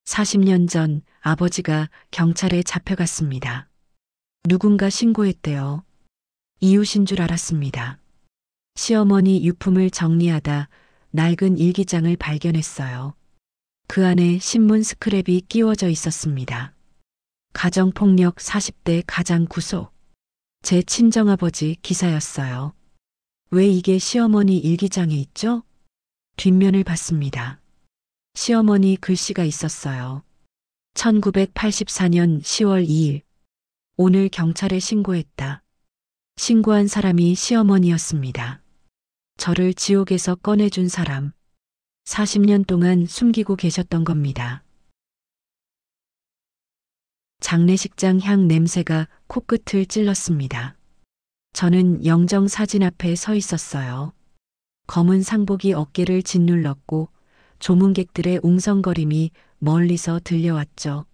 40년 전 아버지가 경찰에 잡혀갔습니다. 누군가 신고했대요. 이웃인 줄 알았습니다. 시어머니 유품을 정리하다 낡은 일기장을 발견했어요. 그 안에 신문 스크랩이 끼워져 있었습니다. 가정폭력 40대 가장 구속. 제 친정아버지 기사였어요. 왜 이게 시어머니 일기장에 있죠? 뒷면을 봤습니다. 시어머니 글씨가 있었어요. 1984년 10월 2일. 오늘 경찰에 신고했다. 신고한 사람이 시어머니였습니다. 저를 지옥에서 꺼내준 사람. 40년 동안 숨기고 계셨던 겁니다. 장례식장 향 냄새가 코끝을 찔렀습니다. 저는 영정 사진 앞에 서 있었어요. 검은 상복이 어깨를 짓눌렀고 조문객들의 웅성거림이 멀리서 들려왔죠.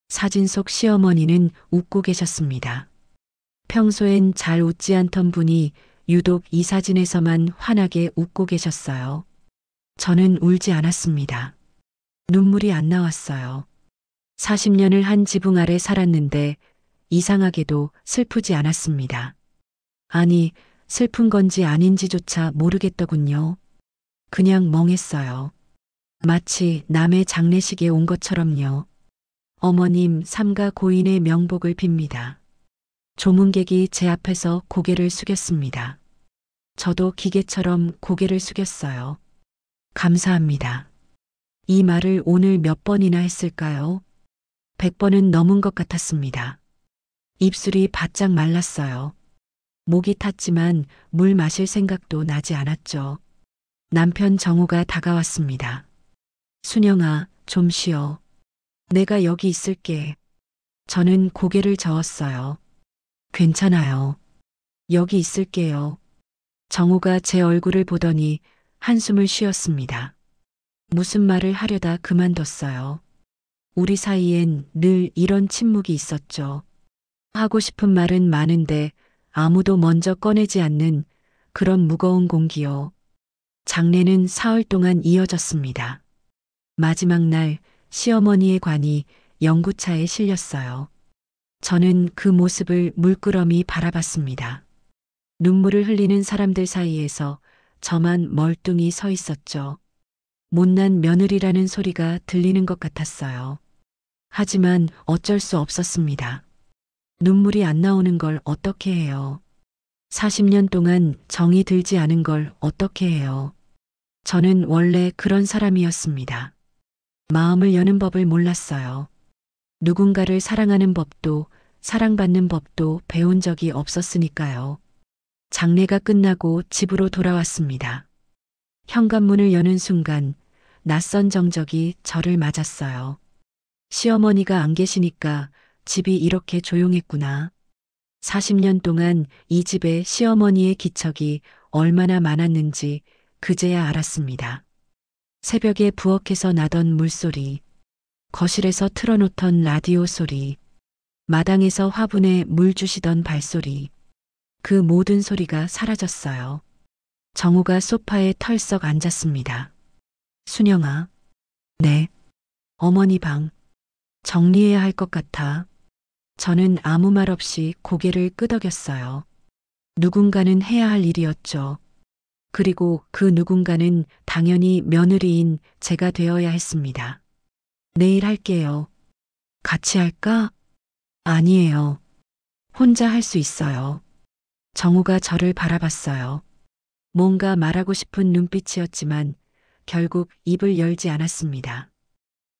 사진 속 시어머니는 웃고 계셨습니다. 평소엔 잘 웃지 않던 분이 유독 이 사진에서만 환하게 웃고 계셨어요. 저는 울지 않았습니다. 눈물이 안 나왔어요. 40년을 한 지붕 아래 살았는데 이상하게도 슬프지 않았습니다. 아니, 슬픈 건지 아닌지조차 모르겠더군요. 그냥 멍했어요. 마치 남의 장례식에 온 것처럼요. 어머님 삼가 고인의 명복을 빕니다. 조문객이 제 앞에서 고개를 숙였습니다. 저도 기계처럼 고개를 숙였어요. 감사합니다. 이 말을 오늘 몇 번이나 했을까요? 100번은 넘은 것 같았습니다. 입술이 바짝 말랐어요. 목이 탔지만 물 마실 생각도 나지 않았죠. 남편 정우가 다가왔습니다. 순영아, 좀 쉬어. 내가 여기 있을게. 저는 고개를 저었어요. 괜찮아요. 여기 있을게요. 정우가 제 얼굴을 보더니 한숨을 쉬었습니다. 무슨 말을 하려다 그만뒀어요. 우리 사이엔 늘 이런 침묵이 있었죠. 하고 싶은 말은 많은데 아무도 먼저 꺼내지 않는 그런 무거운 공기요. 장례는 사흘 동안 이어졌습니다. 마지막 날 시어머니의 관이 영구차에 실렸어요. 저는 그 모습을 물끄러미 바라봤습니다. 눈물을 흘리는 사람들 사이에서 저만 멀뚱히 서 있었죠. 못난 며느리라는 소리가 들리는 것 같았어요. 하지만 어쩔 수 없었습니다. 눈물이 안 나오는 걸 어떻게 해요? 40년 동안 정이 들지 않은 걸 어떻게 해요? 저는 원래 그런 사람이었습니다. 마음을 여는 법을 몰랐어요. 누군가를 사랑하는 법도 사랑받는 법도 배운 적이 없었으니까요. 장례가 끝나고 집으로 돌아왔습니다. 현관문을 여는 순간 낯선 정적이 저를 맞았어요. 시어머니가 안 계시니까 집이 이렇게 조용했구나. 40년 동안 이 집에 시어머니의 기척이 얼마나 많았는지 그제야 알았습니다. 새벽에 부엌에서 나던 물소리, 거실에서 틀어놓던 라디오 소리, 마당에서 화분에 물 주시던 발소리, 그 모든 소리가 사라졌어요. 정우가 소파에 털썩 앉았습니다. 순영아. 네. 어머니 방. 정리해야 할 것 같아. 저는 아무 말 없이 고개를 끄덕였어요. 누군가는 해야 할 일이었죠. 그리고 그 누군가는 당연히 며느리인 제가 되어야 했습니다. 내일 할게요. 같이 할까? 아니에요. 혼자 할 수 있어요. 정우가 저를 바라봤어요. 뭔가 말하고 싶은 눈빛이었지만 결국 입을 열지 않았습니다.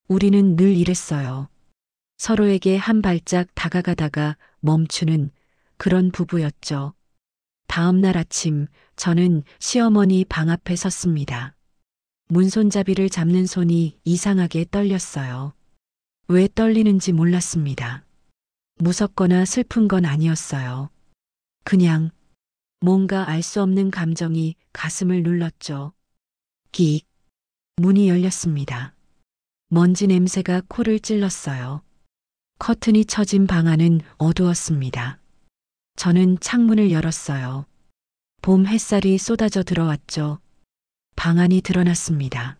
우리는 늘 이랬어요. 서로에게 한 발짝 다가가다가 멈추는 그런 부부였죠. 다음 날 아침 저는 시어머니 방 앞에 섰습니다. 문손잡이를 잡는 손이 이상하게 떨렸어요. 왜 떨리는지 몰랐습니다. 무섭거나 슬픈 건 아니었어요. 그냥 뭔가 알 수 없는 감정이 가슴을 눌렀죠. 끽. 문이 열렸습니다. 먼지 냄새가 코를 찔렀어요. 커튼이 쳐진 방 안은 어두웠습니다. 저는 창문을 열었어요. 봄 햇살이 쏟아져 들어왔죠. 방 안이 드러났습니다.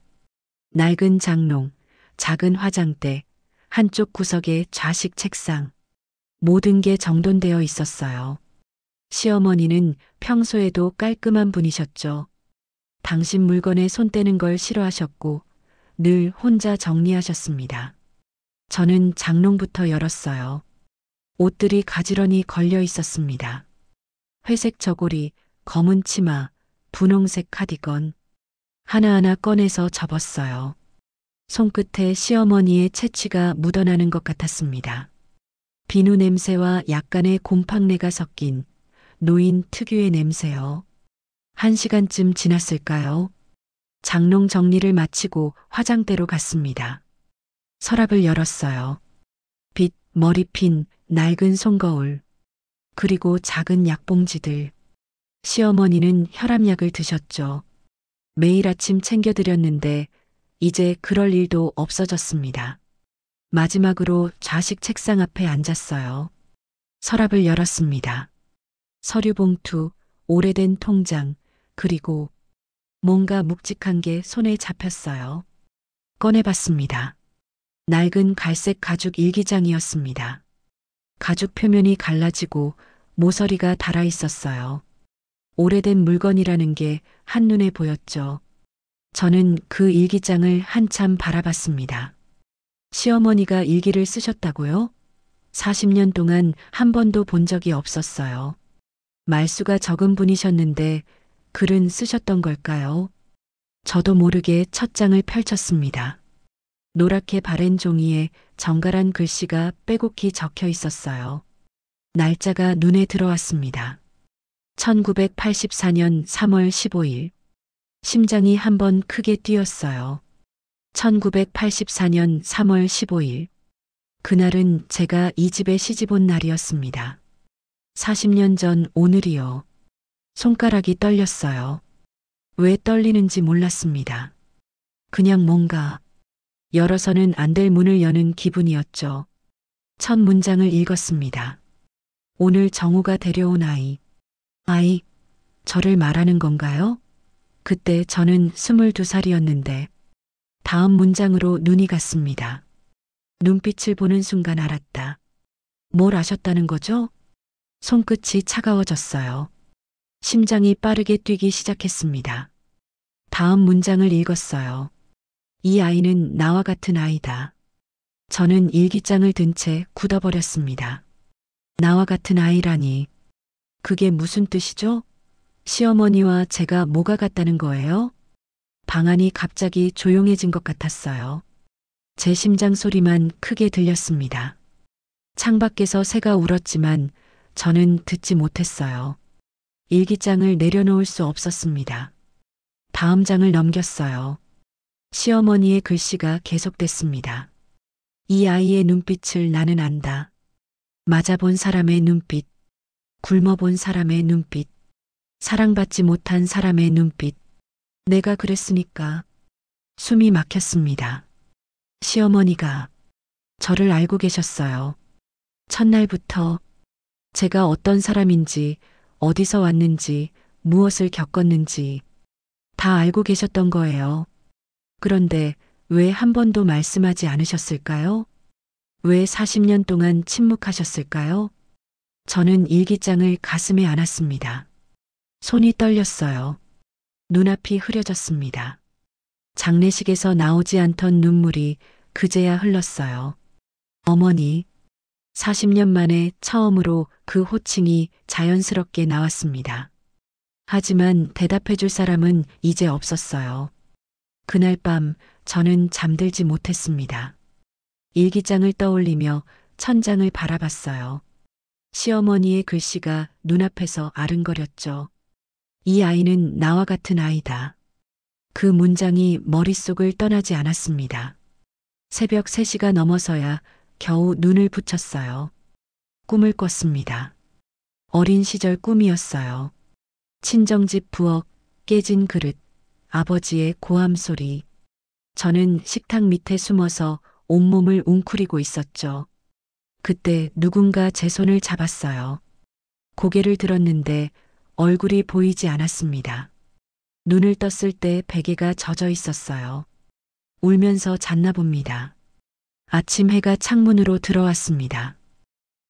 낡은 장롱, 작은 화장대, 한쪽 구석에 좌식 책상. 모든 게 정돈되어 있었어요. 시어머니는 평소에도 깔끔한 분이셨죠. 당신 물건에 손 떼는 걸 싫어하셨고 늘 혼자 정리하셨습니다. 저는 장롱부터 열었어요. 옷들이 가지런히 걸려 있었습니다. 회색 저고리, 검은 치마, 분홍색 카디건. 하나하나 꺼내서 접었어요. 손끝에 시어머니의 채취가 묻어나는 것 같았습니다. 비누 냄새와 약간의 곰팡내가 섞인 노인 특유의 냄새요. 1시간쯤 지났을까요? 장롱 정리를 마치고 화장대로 갔습니다. 서랍을 열었어요. 빗, 머리핀, 낡은 손거울, 그리고 작은 약봉지들. 시어머니는 혈압약을 드셨죠. 매일 아침 챙겨드렸는데 이제 그럴 일도 없어졌습니다. 마지막으로 좌식 책상 앞에 앉았어요. 서랍을 열었습니다. 서류 봉투, 오래된 통장, 그리고 뭔가 묵직한 게 손에 잡혔어요. 꺼내봤습니다. 낡은 갈색 가죽 일기장이었습니다. 가죽 표면이 갈라지고 모서리가 달아 있었어요. 오래된 물건이라는 게 한눈에 보였죠. 저는 그 일기장을 한참 바라봤습니다. 시어머니가 일기를 쓰셨다고요? 40년 동안 한 번도 본 적이 없었어요. 말수가 적은 분이셨는데 글은 쓰셨던 걸까요? 저도 모르게 첫 장을 펼쳤습니다. 노랗게 바랜 종이에 정갈한 글씨가 빼곡히 적혀 있었어요. 날짜가 눈에 들어왔습니다. 1984년 3월 15일. 심장이 한번 크게 뛰었어요. 1984년 3월 15일. 그날은 제가 이 집에 시집 온 날이었습니다. 40년 전 오늘이요. 손가락이 떨렸어요. 왜 떨리는지 몰랐습니다. 그냥 뭔가 열어서는 안 될 문을 여는 기분이었죠. 첫 문장을 읽었습니다. 오늘 정우가 데려온 아이. 아이, 저를 말하는 건가요? 그때 저는 22살이었는데 다음 문장으로 눈이 갔습니다. 눈빛을 보는 순간 알았다. 뭘 아셨다는 거죠? 손끝이 차가워졌어요. 심장이 빠르게 뛰기 시작했습니다. 다음 문장을 읽었어요. 이 아이는 나와 같은 아이다. 저는 일기장을 든 채 굳어버렸습니다. 나와 같은 아이라니. 그게 무슨 뜻이죠? 시어머니와 제가 뭐가 같다는 거예요? 방 안이 갑자기 조용해진 것 같았어요. 제 심장 소리만 크게 들렸습니다. 창밖에서 새가 울었지만 저는 듣지 못했어요. 일기장을 내려놓을 수 없었습니다. 다음 장을 넘겼어요. 시어머니의 글씨가 계속됐습니다. 이 아이의 눈빛을 나는 안다. 맞아본 사람의 눈빛, 굶어본 사람의 눈빛, 사랑받지 못한 사람의 눈빛. 내가 그랬으니까. 숨이 막혔습니다. 시어머니가 저를 알고 계셨어요. 첫날부터 제가 어떤 사람인지, 어디서 왔는지, 무엇을 겪었는지 다 알고 계셨던 거예요. 그런데 왜 한 번도 말씀하지 않으셨을까요? 왜 40년 동안 침묵하셨을까요? 저는 일기장을 가슴에 안았습니다. 손이 떨렸어요. 눈앞이 흐려졌습니다. 장례식에서 나오지 않던 눈물이 그제야 흘렀어요. 어머니. 40년 만에 처음으로 그 호칭이 자연스럽게 나왔습니다. 하지만 대답해 줄 사람은 이제 없었어요. 그날 밤 저는 잠들지 못했습니다. 일기장을 떠올리며 천장을 바라봤어요. 시어머니의 글씨가 눈앞에서 아른거렸죠. 이 아이는 나와 같은 아이다. 그 문장이 머릿속을 떠나지 않았습니다. 새벽 3시가 넘어서야 겨우 눈을 붙였어요. 꿈을 꿨습니다. 어린 시절 꿈이었어요. 친정집 부엌, 깨진 그릇, 아버지의 고함 소리. 저는 식탁 밑에 숨어서 온몸을 웅크리고 있었죠. 그때 누군가 제 손을 잡았어요. 고개를 들었는데 얼굴이 보이지 않았습니다. 눈을 떴을 때 베개가 젖어 있었어요. 울면서 잤나 봅니다. 아침 해가 창문으로 들어왔습니다.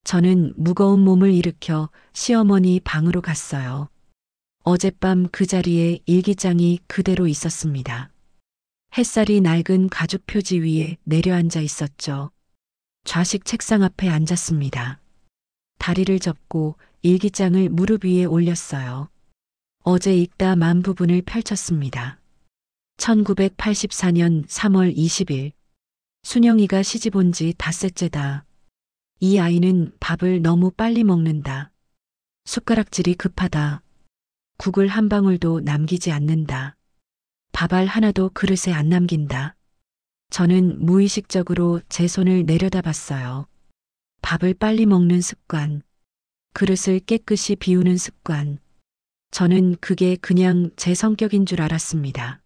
저는 무거운 몸을 일으켜 시어머니 방으로 갔어요. 어젯밤 그 자리에 일기장이 그대로 있었습니다. 햇살이 낡은 가죽 표지 위에 내려앉아 있었죠. 좌식 책상 앞에 앉았습니다. 다리를 접고 일기장을 무릎 위에 올렸어요. 어제 읽다 만 부분을 펼쳤습니다. 1984년 3월 20일. 순영이가 시집 온 지 닷새째다. 이 아이는 밥을 너무 빨리 먹는다. 숟가락질이 급하다. 국을 한 방울도 남기지 않는다. 밥알 하나도 그릇에 안 남긴다. 저는 무의식적으로 제 손을 내려다봤어요. 밥을 빨리 먹는 습관, 그릇을 깨끗이 비우는 습관. 저는 그게 그냥 제 성격인 줄 알았습니다.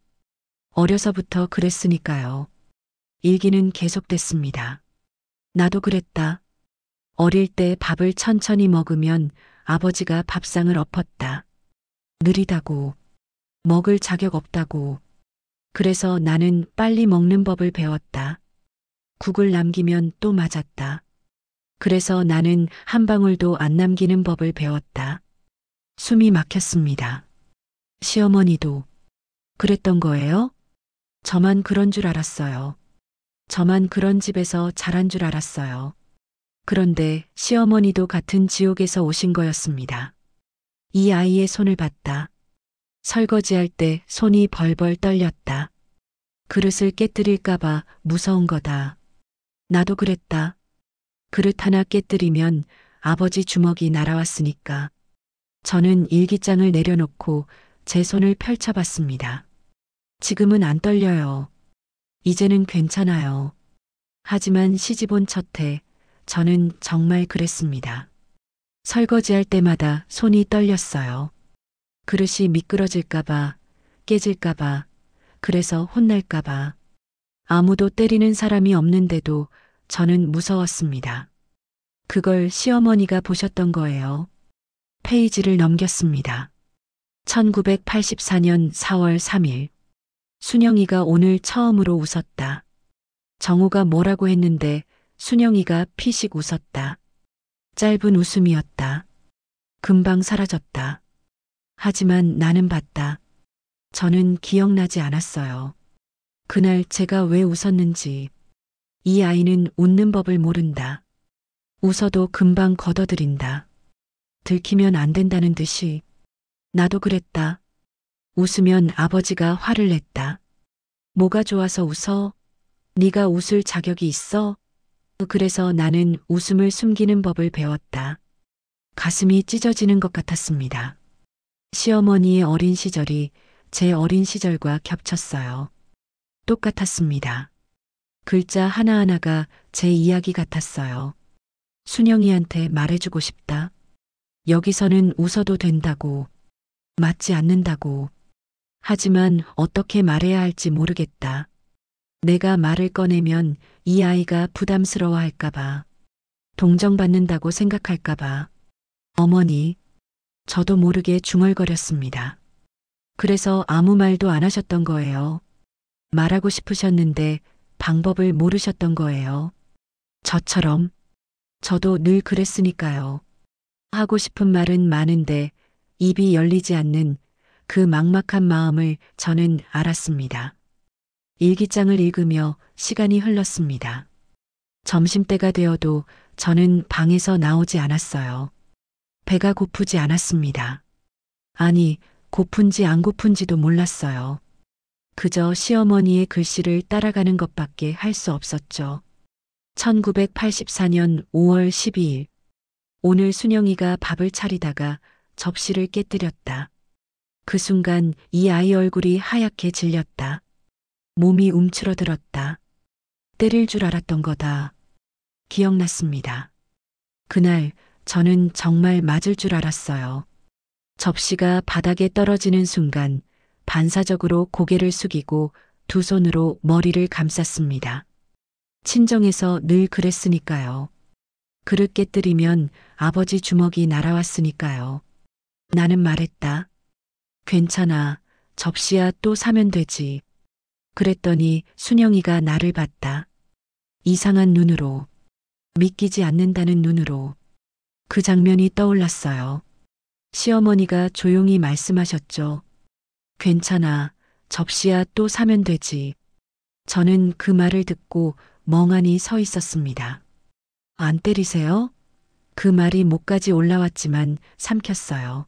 어려서부터 그랬으니까요. 일기는 계속됐습니다. 나도 그랬다. 어릴 때 밥을 천천히 먹으면 아버지가 밥상을 엎었다. 느리다고, 먹을 자격 없다고. 그래서 나는 빨리 먹는 법을 배웠다. 국을 남기면 또 맞았다. 그래서 나는 한 방울도 안 남기는 법을 배웠다. 숨이 막혔습니다. 시어머니도 그랬던 거예요? 저만 그런 줄 알았어요. 저만 그런 집에서 자란 줄 알았어요. 그런데 시어머니도 같은 지옥에서 오신 거였습니다. 이 아이의 손을 봤다. 설거지할 때 손이 벌벌 떨렸다. 그릇을 깨뜨릴까봐 무서운 거다. 나도 그랬다. 그릇 하나 깨뜨리면 아버지 주먹이 날아왔으니까. 저는 일기장을 내려놓고 제 손을 펼쳐봤습니다. 지금은 안 떨려요. 이제는 괜찮아요. 하지만 시집온 첫 해, 저는 정말 그랬습니다. 설거지할 때마다 손이 떨렸어요. 그릇이 미끄러질까봐, 깨질까봐, 그래서 혼날까봐. 아무도 때리는 사람이 없는데도 저는 무서웠습니다. 그걸 시어머니가 보셨던 거예요. 페이지를 넘겼습니다. 1984년 4월 3일. 순영이가 오늘 처음으로 웃었다. 정우가 뭐라고 했는데 순영이가 피식 웃었다. 짧은 웃음이었다. 금방 사라졌다. 하지만 나는 봤다. 저는 기억나지 않았어요. 그날 제가 왜 웃었는지. 이 아이는 웃는 법을 모른다. 웃어도 금방 걷어들인다. 들키면 안 된다는 듯이. 나도 그랬다. 웃으면 아버지가 화를 냈다. 뭐가 좋아서 웃어? 네가 웃을 자격이 있어? 그래서 나는 웃음을 숨기는 법을 배웠다. 가슴이 찢어지는 것 같았습니다. 시어머니의 어린 시절이 제 어린 시절과 겹쳤어요. 똑같았습니다. 글자 하나하나가 제 이야기 같았어요. 순영이한테 말해주고 싶다. 여기서는 웃어도 된다고. 맞지 않는다고. 하지만 어떻게 말해야 할지 모르겠다. 내가 말을 꺼내면 이 아이가 부담스러워 할까봐. 동정받는다고 생각할까봐. 어머니, 저도 모르게 중얼거렸습니다. 그래서 아무 말도 안 하셨던 거예요. 말하고 싶으셨는데 방법을 모르셨던 거예요. 저처럼. 저도 늘 그랬으니까요. 하고 싶은 말은 많은데 입이 열리지 않는 그 막막한 마음을 저는 알았습니다. 일기장을 읽으며 시간이 흘렀습니다. 점심때가 되어도 저는 방에서 나오지 않았어요. 배가 고프지 않았습니다. 아니, 고픈지 안 고픈지도 몰랐어요. 그저 시어머니의 글씨를 따라가는 것밖에 할 수 없었죠. 1984년 5월 12일. 오늘 순영이가 밥을 차리다가 접시를 깨뜨렸다. 그 순간 이 아이 얼굴이 하얗게 질렸다. 몸이 움츠러들었다. 때릴 줄 알았던 거다. 기억났습니다. 그날 저는 정말 맞을 줄 알았어요. 접시가 바닥에 떨어지는 순간 반사적으로 고개를 숙이고 두 손으로 머리를 감쌌습니다. 친정에서 늘 그랬으니까요. 그릇 깨뜨리면 아버지 주먹이 날아왔으니까요. 나는 말했다. 괜찮아. 접시야 또 사면 되지. 그랬더니 순영이가 나를 봤다. 이상한 눈으로, 믿기지 않는다는 눈으로. 그 장면이 떠올랐어요. 시어머니가 조용히 말씀하셨죠. 괜찮아. 접시야 또 사면 되지. 저는 그 말을 듣고 멍하니 서 있었습니다. 안 때리세요? 그 말이 목까지 올라왔지만 삼켰어요.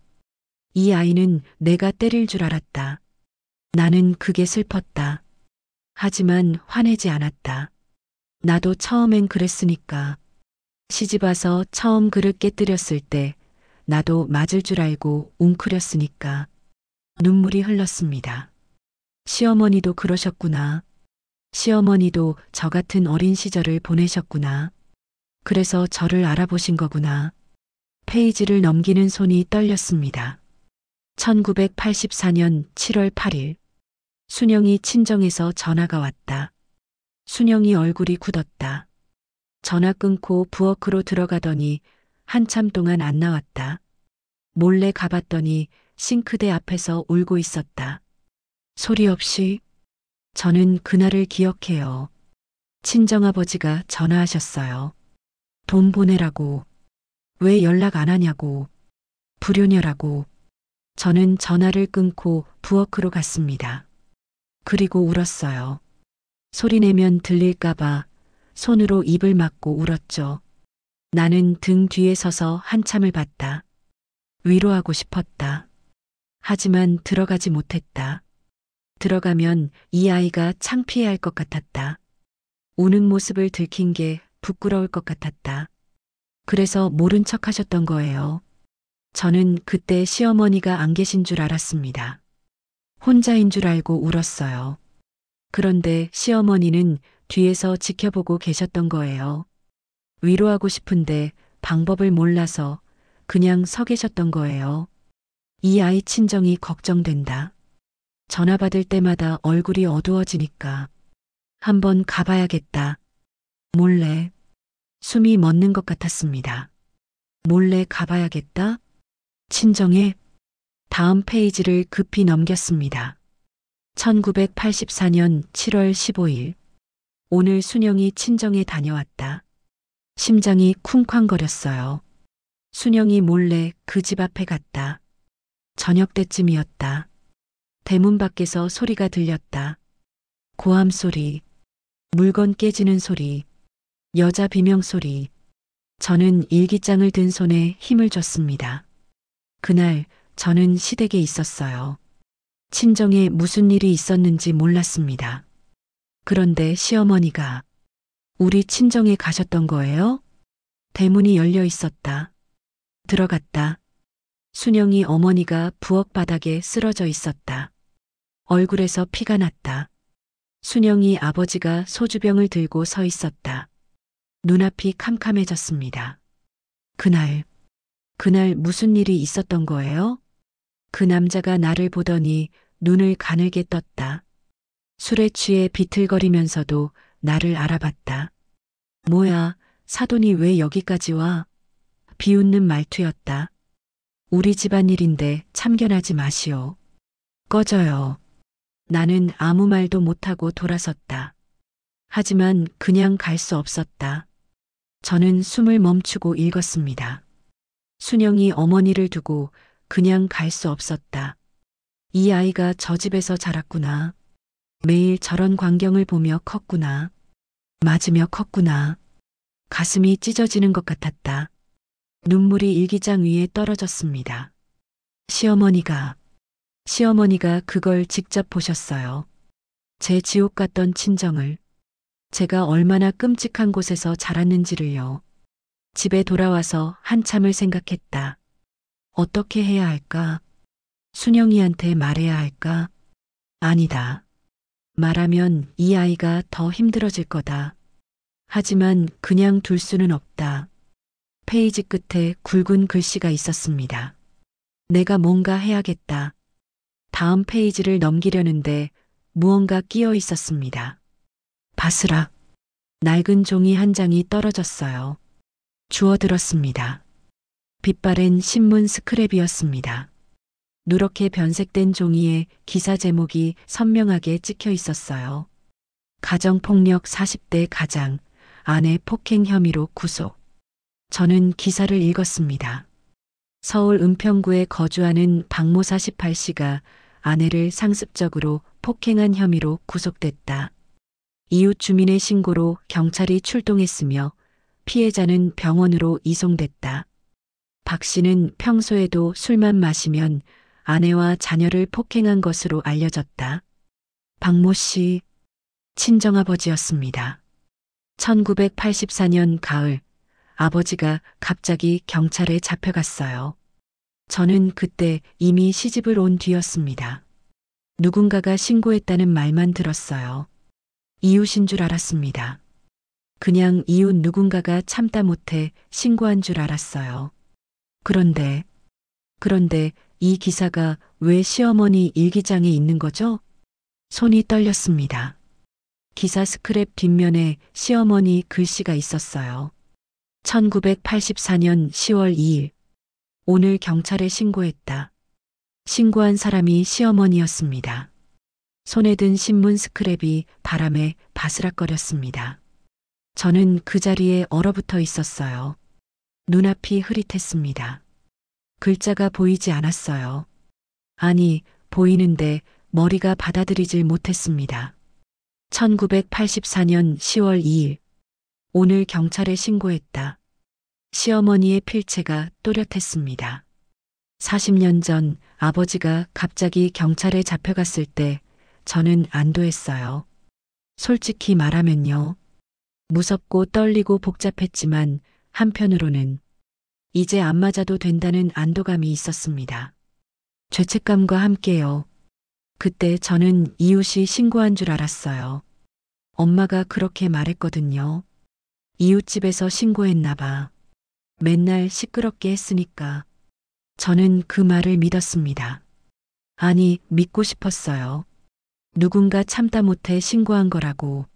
이 아이는 내가 때릴 줄 알았다. 나는 그게 슬펐다. 하지만 화내지 않았다. 나도 처음엔 그랬으니까. 시집와서 처음 그릇 깨뜨렸을 때 나도 맞을 줄 알고 웅크렸으니까. 눈물이 흘렀습니다. 시어머니도 그러셨구나. 시어머니도 저 같은 어린 시절을 보내셨구나. 그래서 저를 알아보신 거구나. 페이지를 넘기는 손이 떨렸습니다. 1984년 7월 8일. 순영이 친정에서 전화가 왔다. 순영이 얼굴이 굳었다. 전화 끊고 부엌으로 들어가더니 한참 동안 안 나왔다. 몰래 가봤더니 싱크대 앞에서 울고 있었다. 소리 없이. 저는 그날을 기억해요. 친정아버지가 전화하셨어요. 돈 보내라고. 왜 연락 안 하냐고. 불효녀라고. 저는 전화를 끊고 부엌으로 갔습니다. 그리고 울었어요. 소리내면 들릴까봐 손으로 입을 막고 울었죠. 나는 등 뒤에 서서 한참을 봤다. 위로하고 싶었다. 하지만 들어가지 못했다. 들어가면 이 아이가 창피해할 것 같았다. 우는 모습을 들킨 게 부끄러울 것 같았다. 그래서 모른 척 하셨던 거예요. 저는 그때 시어머니가 안 계신 줄 알았습니다. 혼자인 줄 알고 울었어요. 그런데 시어머니는 뒤에서 지켜보고 계셨던 거예요. 위로하고 싶은데 방법을 몰라서 그냥 서 계셨던 거예요. 이 아이 친정이 걱정된다. 전화 받을 때마다 얼굴이 어두워지니까 한번 가봐야겠다. 몰래. 숨이 멎는 것 같았습니다. 몰래 가봐야겠다. 친정에. 다음 페이지를 급히 넘겼습니다. 1984년 7월 15일. 오늘 순영이 친정에 다녀왔다. 심장이 쿵쾅거렸어요. 순영이 몰래 그 집 앞에 갔다. 저녁 때쯤이었다. 대문 밖에서 소리가 들렸다. 고함 소리, 물건 깨지는 소리, 여자 비명 소리. 저는 일기장을 든 손에 힘을 줬습니다. 그날 저는 시댁에 있었어요. 친정에 무슨 일이 있었는지 몰랐습니다. 그런데 시어머니가 우리 친정에 가셨던 거예요? 대문이 열려 있었다. 들어갔다. 순영이 어머니가 부엌 바닥에 쓰러져 있었다. 얼굴에서 피가 났다. 순영이 아버지가 소주병을 들고 서 있었다. 눈앞이 캄캄해졌습니다. 그날 무슨 일이 있었던 거예요? 그 남자가 나를 보더니 눈을 가늘게 떴다. 술에 취해 비틀거리면서도 나를 알아봤다. 뭐야, 사돈이 왜 여기까지 와? 비웃는 말투였다. 우리 집안일인데 참견하지 마시오. 꺼져요. 나는 아무 말도 못하고 돌아섰다. 하지만 그냥 갈 수 없었다. 저는 숨을 멈추고 읽었습니다. 순영이 어머니를 두고 그냥 갈 수 없었다. 이 아이가 저 집에서 자랐구나. 매일 저런 광경을 보며 컸구나. 맞으며 컸구나. 가슴이 찢어지는 것 같았다. 눈물이 일기장 위에 떨어졌습니다. 시어머니가 그걸 직접 보셨어요. 제 지옥 같던 친정을. 제가 얼마나 끔찍한 곳에서 자랐는지를요. 집에 돌아와서 한참을 생각했다. 어떻게 해야 할까? 순영이한테 말해야 할까? 아니다. 말하면 이 아이가 더 힘들어질 거다. 하지만 그냥 둘 수는 없다. 페이지 끝에 굵은 글씨가 있었습니다. 내가 뭔가 해야겠다. 다음 페이지를 넘기려는데 무언가 끼어 있었습니다. 바스락. 낡은 종이 한 장이 떨어졌어요. 주워들었습니다. 빛바랜 신문 스크랩이었습니다. 누렇게 변색된 종이에 기사 제목이 선명하게 찍혀 있었어요. 가정폭력 40대 가장, 아내 폭행 혐의로 구속. 저는 기사를 읽었습니다. 서울 은평구에 거주하는 박모사 18씨가 아내를 상습적으로 폭행한 혐의로 구속됐다. 이웃 주민의 신고로 경찰이 출동했으며 피해자는 병원으로 이송됐다. 박 씨는 평소에도 술만 마시면 아내와 자녀를 폭행한 것으로 알려졌다. 박모 씨, 친정아버지였습니다. 1984년 가을, 아버지가 갑자기 경찰에 잡혀갔어요. 저는 그때 이미 시집을 온 뒤였습니다. 누군가가 신고했다는 말만 들었어요. 이웃인 줄 알았습니다. 그냥 이웃 누군가가 참다 못해 신고한 줄 알았어요. 그런데 이 기사가 왜 시어머니 일기장에 있는 거죠? 손이 떨렸습니다. 기사 스크랩 뒷면에 시어머니 글씨가 있었어요. 1984년 10월 2일. 오늘 경찰에 신고했다. 신고한 사람이 시어머니였습니다. 손에 든 신문 스크랩이 바람에 바스락거렸습니다. 저는 그 자리에 얼어붙어 있었어요. 눈앞이 흐릿했습니다. 글자가 보이지 않았어요. 아니, 보이는데 머리가 받아들이질 못했습니다. 1984년 10월 2일. 오늘 경찰에 신고했다. 시어머니의 필체가 또렷했습니다. 40년 전 아버지가 갑자기 경찰에 잡혀갔을 때 저는 안도했어요. 솔직히 말하면요. 무섭고 떨리고 복잡했지만 한편으로는 이제 안 맞아도 된다는 안도감이 있었습니다. 죄책감과 함께요. 그때 저는 이웃이 신고한 줄 알았어요. 엄마가 그렇게 말했거든요. 이웃집에서 신고했나 봐. 맨날 시끄럽게 했으니까. 저는 그 말을 믿었습니다. 아니, 믿고 싶었어요. 누군가 참다 못해 신고한 거라고.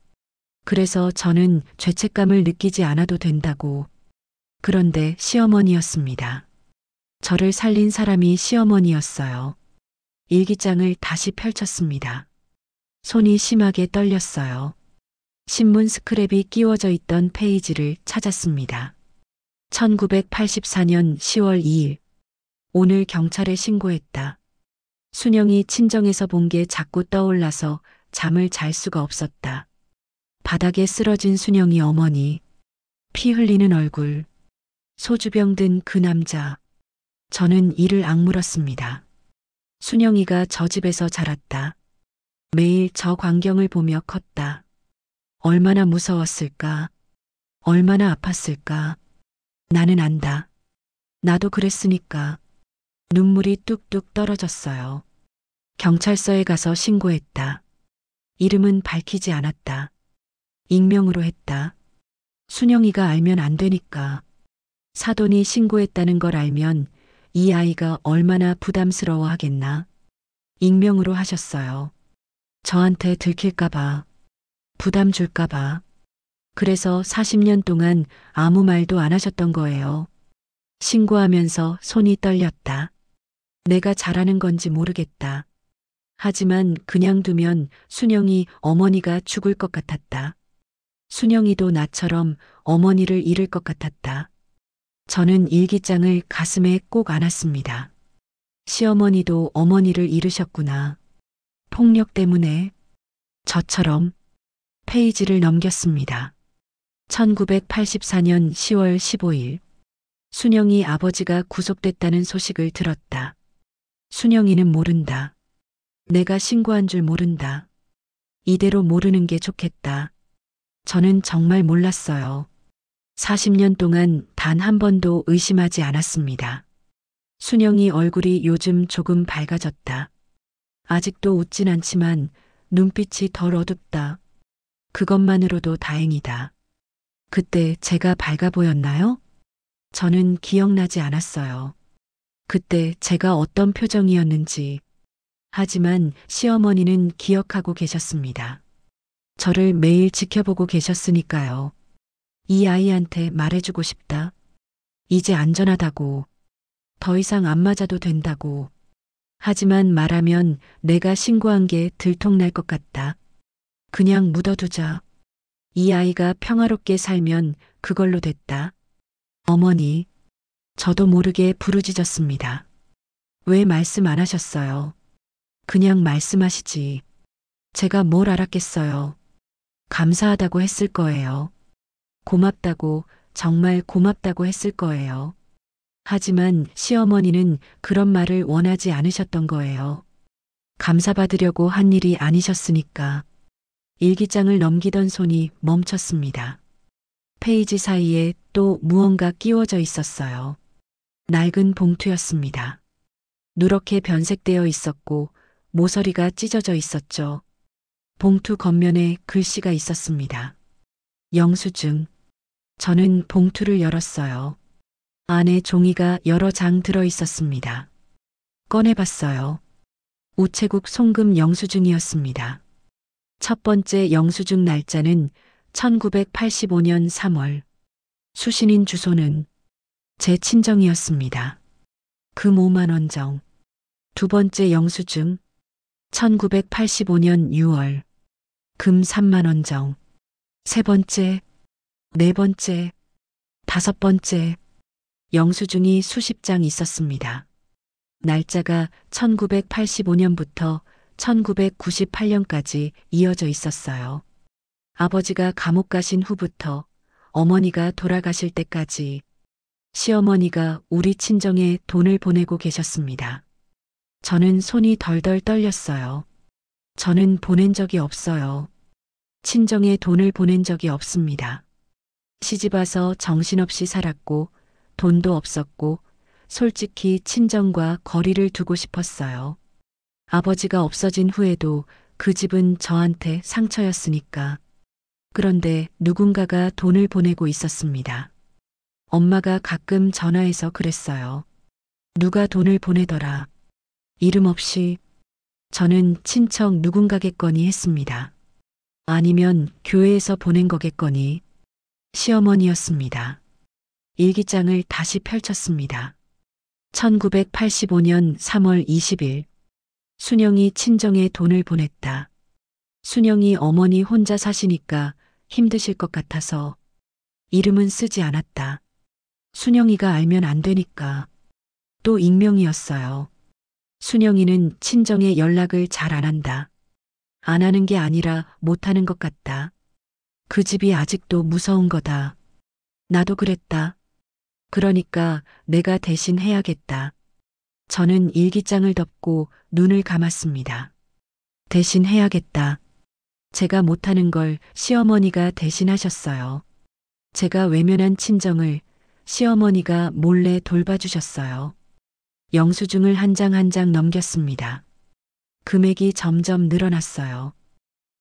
그래서 저는 죄책감을 느끼지 않아도 된다고. 그런데 시어머니였습니다. 저를 살린 사람이 시어머니였어요. 일기장을 다시 펼쳤습니다. 손이 심하게 떨렸어요. 신문 스크랩이 끼워져 있던 페이지를 찾았습니다. 1984년 10월 2일. 오늘 경찰에 신고했다. 순영이 친정에서 본 게 자꾸 떠올라서 잠을 잘 수가 없었다. 바닥에 쓰러진 순영이 어머니, 피 흘리는 얼굴, 소주병 든 그 남자. 저는 이를 악물었습니다. 순영이가 저 집에서 자랐다. 매일 저 광경을 보며 컸다. 얼마나 무서웠을까? 얼마나 아팠을까? 나는 안다. 나도 그랬으니까. 눈물이 뚝뚝 떨어졌어요. 경찰서에 가서 신고했다. 이름은 밝히지 않았다. 익명으로 했다. 순영이가 알면 안 되니까. 사돈이 신고했다는 걸 알면 이 아이가 얼마나 부담스러워 하겠나. 익명으로 하셨어요. 저한테 들킬까봐. 부담 줄까봐. 그래서 40년 동안 아무 말도 안 하셨던 거예요. 신고하면서 손이 떨렸다. 내가 잘하는 건지 모르겠다. 하지만 그냥 두면 순영이 어머니가 죽을 것 같았다. 순영이도 나처럼 어머니를 잃을 것 같았다. 저는 일기장을 가슴에 꼭 안았습니다. 시어머니도 어머니를 잃으셨구나. 폭력 때문에. 저처럼. 페이지를 넘겼습니다. 1984년 10월 15일. 순영이 아버지가 구속됐다는 소식을 들었다. 순영이는 모른다. 내가 신고한 줄 모른다. 이대로 모르는 게 좋겠다. 저는 정말 몰랐어요. 40년 동안 단 한 번도 의심하지 않았습니다. 순영이 얼굴이 요즘 조금 밝아졌다. 아직도 웃진 않지만 눈빛이 덜 어둡다. 그것만으로도 다행이다. 그때 제가 밝아 보였나요? 저는 기억나지 않았어요. 그때 제가 어떤 표정이었는지. 하지만 시어머니는 기억하고 계셨습니다. 저를 매일 지켜보고 계셨으니까요. 이 아이한테 말해주고 싶다. 이제 안전하다고. 더 이상 안 맞아도 된다고. 하지만 말하면 내가 신고한 게 들통날 것 같다. 그냥 묻어두자. 이 아이가 평화롭게 살면 그걸로 됐다. 어머니, 저도 모르게 부르짖었습니다. 왜 말씀 안 하셨어요? 그냥 말씀하시지. 제가 뭘 알았겠어요. 감사하다고 했을 거예요. 고맙다고, 정말 고맙다고 했을 거예요. 하지만 시어머니는 그런 말을 원하지 않으셨던 거예요. 감사받으려고 한 일이 아니셨으니까. 일기장을 넘기던 손이 멈췄습니다. 페이지 사이에 또 무언가 끼워져 있었어요. 낡은 봉투였습니다. 누렇게 변색되어 있었고 모서리가 찢어져 있었죠. 봉투 겉면에 글씨가 있었습니다. 영수증. 저는 봉투를 열었어요. 안에 종이가 여러 장 들어 있었습니다. 꺼내봤어요. 우체국 송금 영수증이었습니다. 첫 번째 영수증 날짜는 1985년 3월. 수신인 주소는 제 친정이었습니다. 금 5만 원 정. 두 번째 영수증 1985년 6월. 금 3만 원 정. 세 번째, 네 번째, 다섯 번째 영수증이 수십 장 있었습니다. 날짜가 1985년부터 1998년까지 이어져 있었어요. 아버지가 감옥 가신 후부터 어머니가 돌아가실 때까지 시어머니가 우리 친정에 돈을 보내고 계셨습니다. 저는 손이 덜덜 떨렸어요. 저는 보낸 적이 없어요. 친정에 돈을 보낸 적이 없습니다. 시집와서 정신없이 살았고 돈도 없었고 솔직히 친정과 거리를 두고 싶었어요. 아버지가 없어진 후에도 그 집은 저한테 상처였으니까. 그런데 누군가가 돈을 보내고 있었습니다. 엄마가 가끔 전화해서 그랬어요. 누가 돈을 보내더라. 이름 없이. 저는 친척 누군가겠거니 했습니다. 아니면 교회에서 보낸 거겠거니. 시어머니였습니다. 일기장을 다시 펼쳤습니다. 1985년 3월 20일. 순영이 친정에 돈을 보냈다. 순영이 어머니 혼자 사시니까 힘드실 것 같아서 이름은 쓰지 않았다. 순영이가 알면 안 되니까. 또 익명이었어요. 순영이는 친정에 연락을 잘 안 한다. 안 하는 게 아니라 못 하는 것 같다. 그 집이 아직도 무서운 거다. 나도 그랬다. 그러니까 내가 대신 해야겠다. 저는 일기장을 덮고 눈을 감았습니다. 대신 해야겠다. 제가 못하는 걸 시어머니가 대신하셨어요. 제가 외면한 친정을 시어머니가 몰래 돌봐주셨어요. 영수증을 한 장 한 장 넘겼습니다. 금액이 점점 늘어났어요.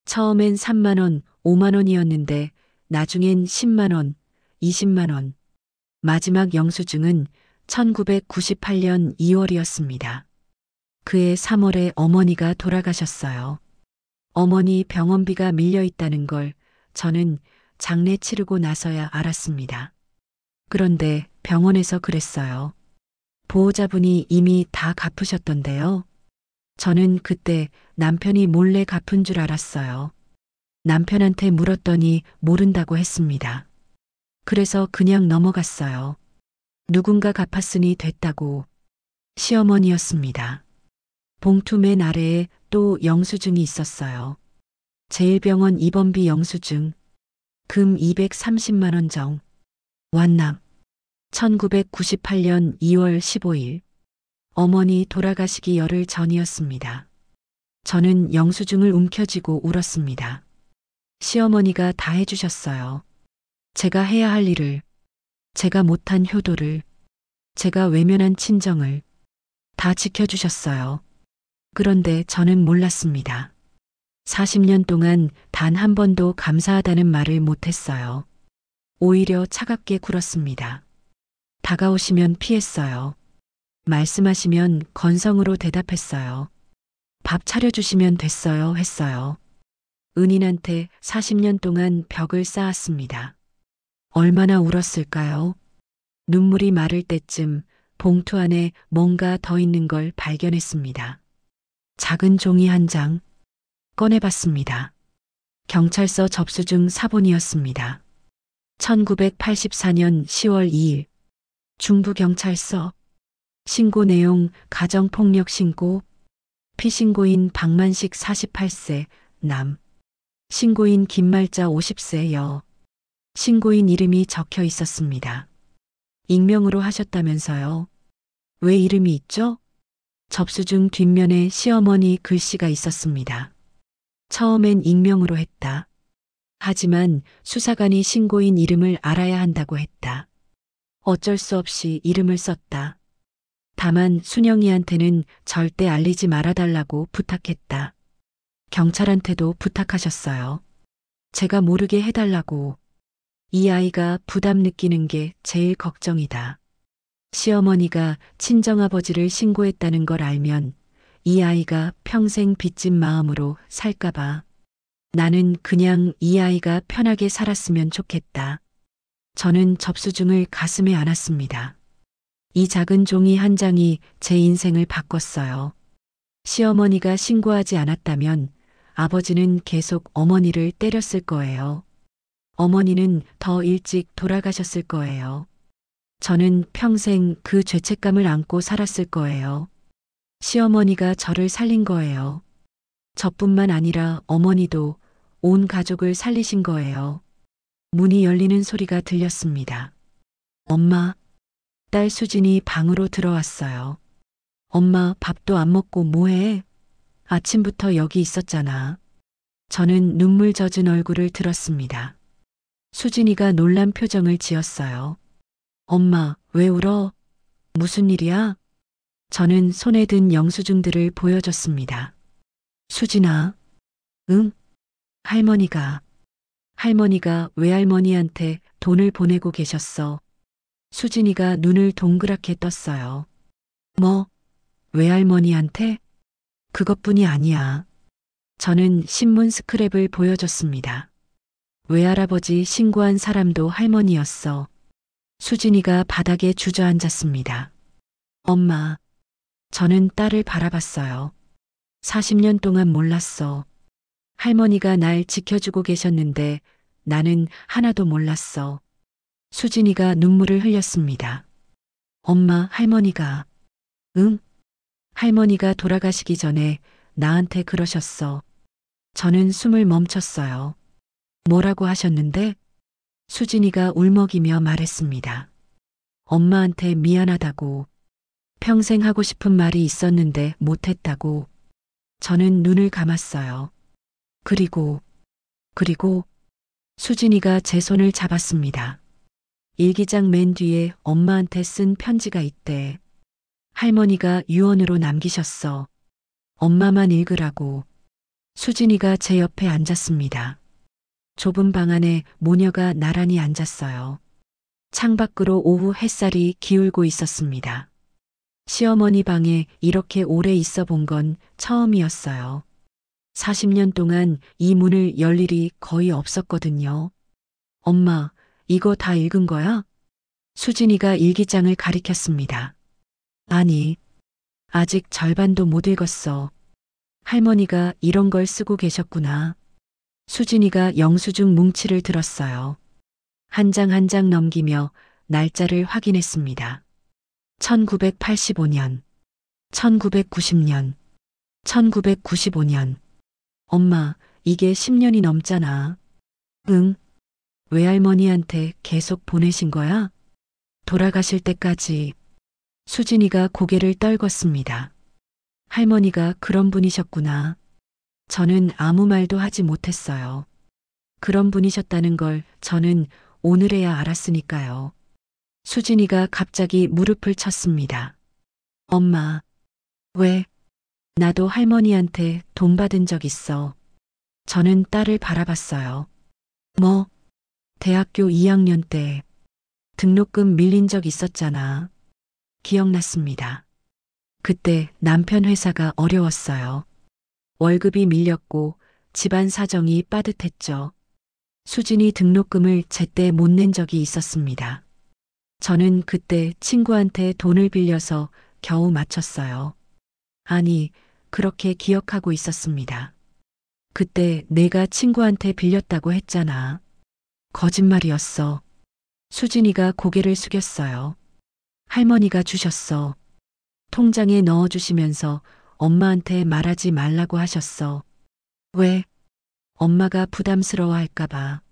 처음엔 3만 원, 5만 원이었는데 나중엔 10만 원, 20만 원. 마지막 영수증은 1998년 2월이었습니다. 그해 3월에 어머니가 돌아가셨어요. 어머니 병원비가 밀려 있다는 걸 저는 장례 치르고 나서야 알았습니다. 그런데 병원에서 그랬어요. 보호자분이 이미 다 갚으셨던데요. 저는 그때 남편이 몰래 갚은 줄 알았어요. 남편한테 물었더니 모른다고 했습니다. 그래서 그냥 넘어갔어요. 누군가 갚았으니 됐다고. 시어머니였습니다. 봉투 맨 아래에 또 영수증이 있었어요. 제1병원 입원비 영수증. 금 230만 원 정. 완납. 1998년 2월 15일. 어머니 돌아가시기 열흘 전이었습니다. 저는 영수증을 움켜쥐고 울었습니다. 시어머니가 다 해주셨어요. 제가 해야 할 일을, 제가 못한 효도를, 제가 외면한 친정을 다 지켜주셨어요. 그런데 저는 몰랐습니다. 40년 동안 단 한 번도 감사하다는 말을 못했어요. 오히려 차갑게 굴었습니다. 다가오시면 피했어요. 말씀하시면 건성으로 대답했어요. 밥 차려주시면 됐어요 했어요. 은인한테 40년 동안 벽을 쌓았습니다. 얼마나 울었을까요? 눈물이 마를 때쯤 봉투 안에 뭔가 더 있는 걸 발견했습니다. 작은 종이 한 장 꺼내봤습니다. 경찰서 접수증 사본이었습니다. 1984년 10월 2일 중부경찰서 신고 내용 가정폭력 신고 피신고인 박만식 48세 남 신고인 김말자 50세 여 신고인 이름이 적혀 있었습니다. 익명으로 하셨다면서요? 왜 이름이 있죠? 접수증 뒷면에 시어머니 글씨가 있었습니다. 처음엔 익명으로 했다. 하지만 수사관이 신고인 이름을 알아야 한다고 했다. 어쩔 수 없이 이름을 썼다. 다만 순영이한테는 절대 알리지 말아달라고 부탁했다. 경찰한테도 부탁하셨어요. 제가 모르게 해달라고. 이 아이가 부담 느끼는 게 제일 걱정이다. 시어머니가 친정아버지를 신고했다는 걸 알면 이 아이가 평생 빚진 마음으로 살까봐. 나는 그냥 이 아이가 편하게 살았으면 좋겠다. 저는 접수증을 가슴에 안았습니다. 이 작은 종이 한 장이 제 인생을 바꿨어요. 시어머니가 신고하지 않았다면 아버지는 계속 어머니를 때렸을 거예요. 어머니는 더 일찍 돌아가셨을 거예요. 저는 평생 그 죄책감을 안고 살았을 거예요. 시어머니가 저를 살린 거예요. 저뿐만 아니라 어머니도 온 가족을 살리신 거예요. 문이 열리는 소리가 들렸습니다. 엄마, 딸 수진이 방으로 들어왔어요. 엄마 밥도 안 먹고 뭐해? 아침부터 여기 있었잖아. 저는 눈물 젖은 얼굴을 들었습니다. 수진이가 놀란 표정을 지었어요. 엄마, 왜 울어? 무슨 일이야? 저는 손에 든 영수증들을 보여줬습니다. 수진아, 응? 할머니가 외할머니한테 돈을 보내고 계셨어. 수진이가 눈을 동그랗게 떴어요. 뭐, 외할머니한테? 그것뿐이 아니야. 저는 신문 스크랩을 보여줬습니다. 외할아버지 신고한 사람도 할머니였어. 수진이가 바닥에 주저앉았습니다. 엄마, 저는 딸을 바라봤어요. 40년 동안 몰랐어. 할머니가 날 지켜주고 계셨는데 나는 하나도 몰랐어. 수진이가 눈물을 흘렸습니다. 엄마, 할머니가. 응? 할머니가 돌아가시기 전에 나한테 그러셨어. 저는 숨을 멈췄어요. 뭐라고 하셨는데? 수진이가 울먹이며 말했습니다. 엄마한테 미안하다고. 평생 하고 싶은 말이 있었는데 못했다고. 저는 눈을 감았어요. 그리고 수진이가 제 손을 잡았습니다. 일기장 맨 뒤에 엄마한테 쓴 편지가 있대. 할머니가 유언으로 남기셨어. 엄마만 읽으라고. 수진이가 제 옆에 앉았습니다. 좁은 방 안에 모녀가 나란히 앉았어요. 창밖으로 오후 햇살이 기울고 있었습니다. 시어머니 방에 이렇게 오래 있어 본 건 처음이었어요. 40년 동안 이 문을 열 일이 거의 없었거든요. 엄마, 이거 다 읽은 거야? 수진이가 일기장을 가리켰습니다. 아니, 아직 절반도 못 읽었어. 할머니가 이런 걸 쓰고 계셨구나. 수진이가 영수증 뭉치를 들었어요. 한 장 한 장 넘기며 날짜를 확인했습니다. 1985년, 1990년, 1995년. 엄마, 이게 10년이 넘잖아. 응? 외할머니한테 계속 보내신 거야? 돌아가실 때까지. 수진이가 고개를 떨궜습니다. 할머니가 그런 분이셨구나. 저는 아무 말도 하지 못했어요. 그런 분이셨다는 걸 저는 오늘에야 알았으니까요. 수진이가 갑자기 무릎을 쳤습니다. 엄마, 왜? 나도 할머니한테 돈 받은 적 있어. 저는 딸을 바라봤어요. 뭐? 대학교 2학년 때 등록금 밀린 적 있었잖아. 기억났습니다. 그때 남편 회사가 어려웠어요. 월급이 밀렸고 집안 사정이 빠듯했죠. 수진이 등록금을 제때 못 낸 적이 있었습니다. 저는 그때 친구한테 돈을 빌려서 겨우 맞췄어요. 아니, 그렇게 기억하고 있었습니다. 그때 내가 친구한테 빌렸다고 했잖아. 거짓말이었어. 수진이가 고개를 숙였어요. 할머니가 주셨어. 통장에 넣어주시면서 엄마한테 말하지 말라고 하셨어. 왜? 엄마가 부담스러워할까봐.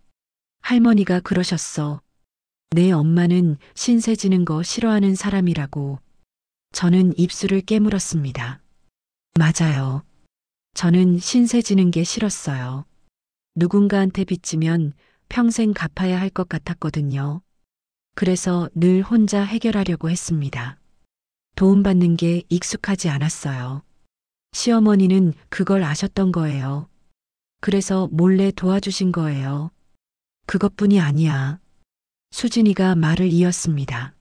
할머니가 그러셨어. 내 엄마는 신세 지는 거 싫어하는 사람이라고. 저는 입술을 깨물었습니다. 맞아요. 저는 신세 지는 게 싫었어요. 누군가한테 빚지면 평생 갚아야 할 것 같았거든요. 그래서 늘 혼자 해결하려고 했습니다. 도움받는 게 익숙하지 않았어요. 시어머니는 그걸 아셨던 거예요. 그래서 몰래 도와주신 거예요. 그것뿐이 아니야. 수진이가 말을 이었습니다.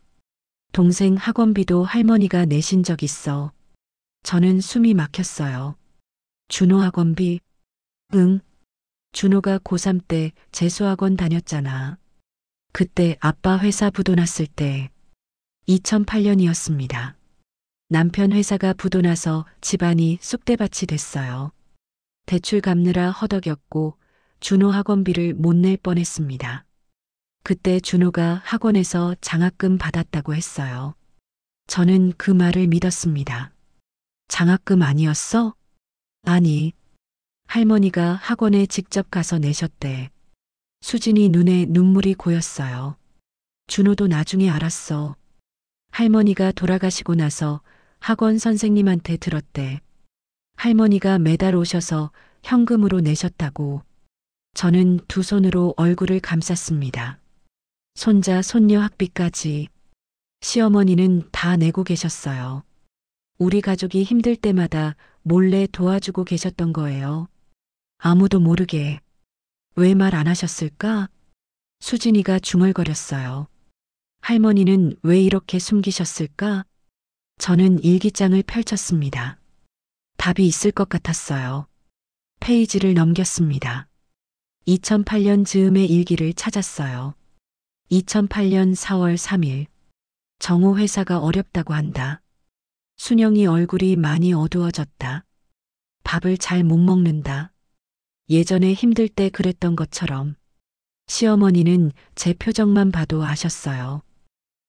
동생 학원비도 할머니가 내신 적 있어. 저는 숨이 막혔어요. 준호 학원비? 응. 준호가 고3 때 재수학원 다녔잖아. 그때 아빠 회사 부도 났을 때 2008년이었습니다. 남편 회사가 부도 나서 집안이 쑥대밭이 됐어요. 대출 갚느라 허덕였고 준호 학원비를 못 낼 뻔했습니다. 그때 준호가 학원에서 장학금 받았다고 했어요. 저는 그 말을 믿었습니다. 장학금 아니었어? 아니. 할머니가 학원에 직접 가서 내셨대. 수진이 눈에 눈물이 고였어요. 준호도 나중에 알았어. 할머니가 돌아가시고 나서 학원 선생님한테 들었대. 할머니가 매달 오셔서 현금으로 내셨다고. 저는 두 손으로 얼굴을 감쌌습니다. 손자, 손녀 학비까지. 시어머니는 다 내고 계셨어요. 우리 가족이 힘들 때마다 몰래 도와주고 계셨던 거예요. 아무도 모르게. 왜 말 안 하셨을까? 수진이가 중얼거렸어요. 할머니는 왜 이렇게 숨기셨을까? 저는 일기장을 펼쳤습니다. 답이 있을 것 같았어요. 페이지를 넘겼습니다. 2008년 즈음의 일기를 찾았어요. 2008년 4월 3일. 정호 회사가 어렵다고 한다. 순영이 얼굴이 많이 어두워졌다. 밥을 잘 못 먹는다. 예전에 힘들 때 그랬던 것처럼. 시어머니는 제 표정만 봐도 아셨어요.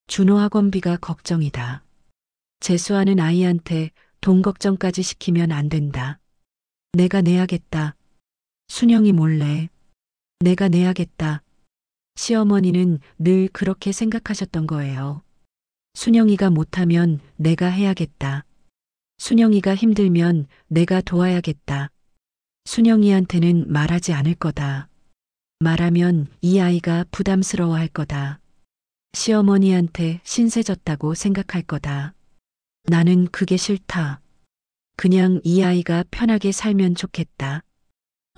준호 학원비가 걱정이다. 재수하는 아이한테 돈 걱정까지 시키면 안 된다. 내가 내야겠다. 순영이 몰래. 내가 내야겠다. 시어머니는 늘 그렇게 생각하셨던 거예요. 순영이가 못하면 내가 해야겠다. 순영이가 힘들면 내가 도와야겠다. 순영이한테는 말하지 않을 거다. 말하면 이 아이가 부담스러워할 거다. 시어머니한테 신세졌다고 생각할 거다. 나는 그게 싫다. 그냥 이 아이가 편하게 살면 좋겠다.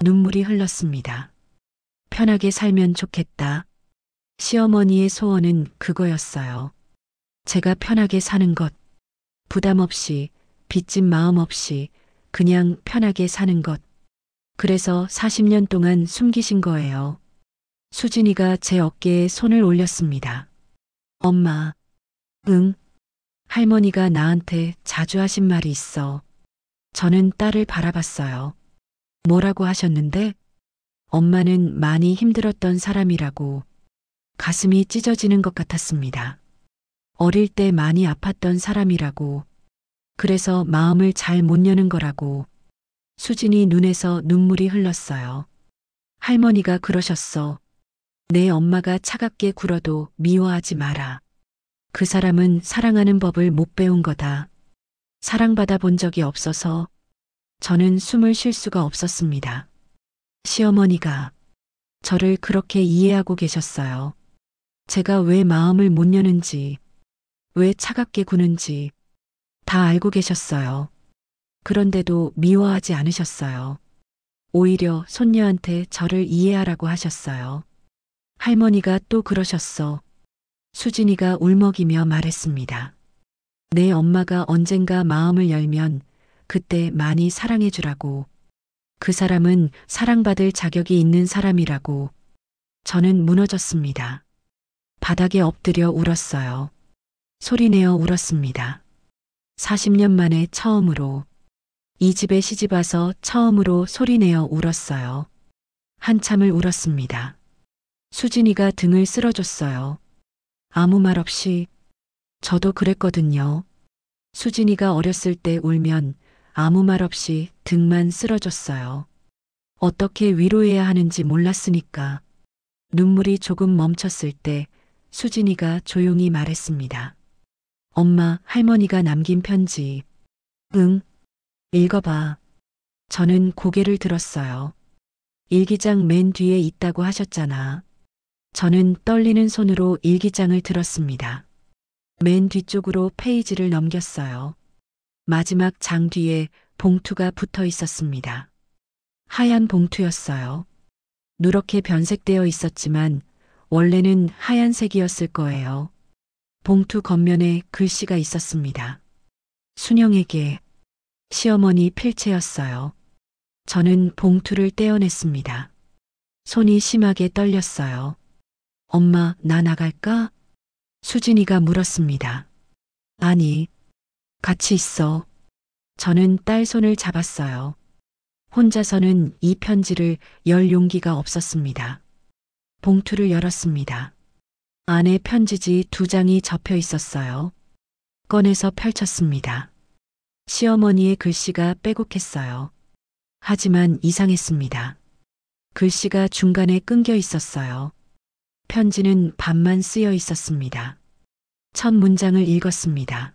눈물이 흘렀습니다. 편하게 살면 좋겠다. 시어머니의 소원은 그거였어요. 제가 편하게 사는 것. 부담 없이, 빚진 마음 없이, 그냥 편하게 사는 것. 그래서 40년 동안 숨기신 거예요. 수진이가 제 어깨에 손을 올렸습니다. 엄마. 응. 할머니가 나한테 자주 하신 말이 있어. 저는 딸을 바라봤어요. 뭐라고 하셨는데? 엄마는 많이 힘들었던 사람이라고. 가슴이 찢어지는 것 같았습니다. 어릴 때 많이 아팠던 사람이라고. 그래서 마음을 잘 못 여는 거라고. 수진이 눈에서 눈물이 흘렀어요. 할머니가 그러셨어. 내 엄마가 차갑게 굴어도 미워하지 마라. 그 사람은 사랑하는 법을 못 배운 거다. 사랑받아 본 적이 없어서 저는 숨을 쉴 수가 없었습니다. 시어머니가 저를 그렇게 이해하고 계셨어요. 제가 왜 마음을 못 여는지, 왜 차갑게 구는지 다 알고 계셨어요. 그런데도 미워하지 않으셨어요. 오히려 손녀한테 저를 이해하라고 하셨어요. 할머니가 또 그러셨어. 수진이가 울먹이며 말했습니다. 내 엄마가 언젠가 마음을 열면 그때 많이 사랑해 주라고. 그 사람은 사랑받을 자격이 있는 사람이라고. 저는 무너졌습니다. 바닥에 엎드려 울었어요. 소리내어 울었습니다. 40년 만에 처음으로, 이 집에 시집 와서 처음으로 소리내어 울었어요. 한참을 울었습니다. 수진이가 등을 쓸어줬어요. 아무 말 없이. 저도 그랬거든요. 수진이가 어렸을 때 울면 아무 말 없이 등만 쓸어줬어요. 어떻게 위로해야 하는지 몰랐으니까. 눈물이 조금 멈췄을 때 수진이가 조용히 말했습니다. 엄마, 할머니가 남긴 편지. 응, 읽어봐. 저는 고개를 들었어요. 일기장 맨 뒤에 있다고 하셨잖아. 저는 떨리는 손으로 일기장을 들었습니다. 맨 뒤쪽으로 페이지를 넘겼어요. 마지막 장 뒤에 봉투가 붙어 있었습니다. 하얀 봉투였어요. 누렇게 변색되어 있었지만 원래는 하얀색이었을 거예요. 봉투 겉면에 글씨가 있었습니다. 순영에게. 시어머니 필체였어요. 저는 봉투를 떼어냈습니다. 손이 심하게 떨렸어요. 엄마, 나 나갈까? 수진이가 물었습니다. 아니, 같이 있어. 저는 딸 손을 잡았어요. 혼자서는 이 편지를 열 용기가 없었습니다. 봉투를 열었습니다. 안에 편지지 2장이 접혀 있었어요. 꺼내서 펼쳤습니다. 시어머니의 글씨가 빼곡했어요. 하지만 이상했습니다. 글씨가 중간에 끊겨 있었어요. 편지는 반만 쓰여 있었습니다. 첫 문장을 읽었습니다.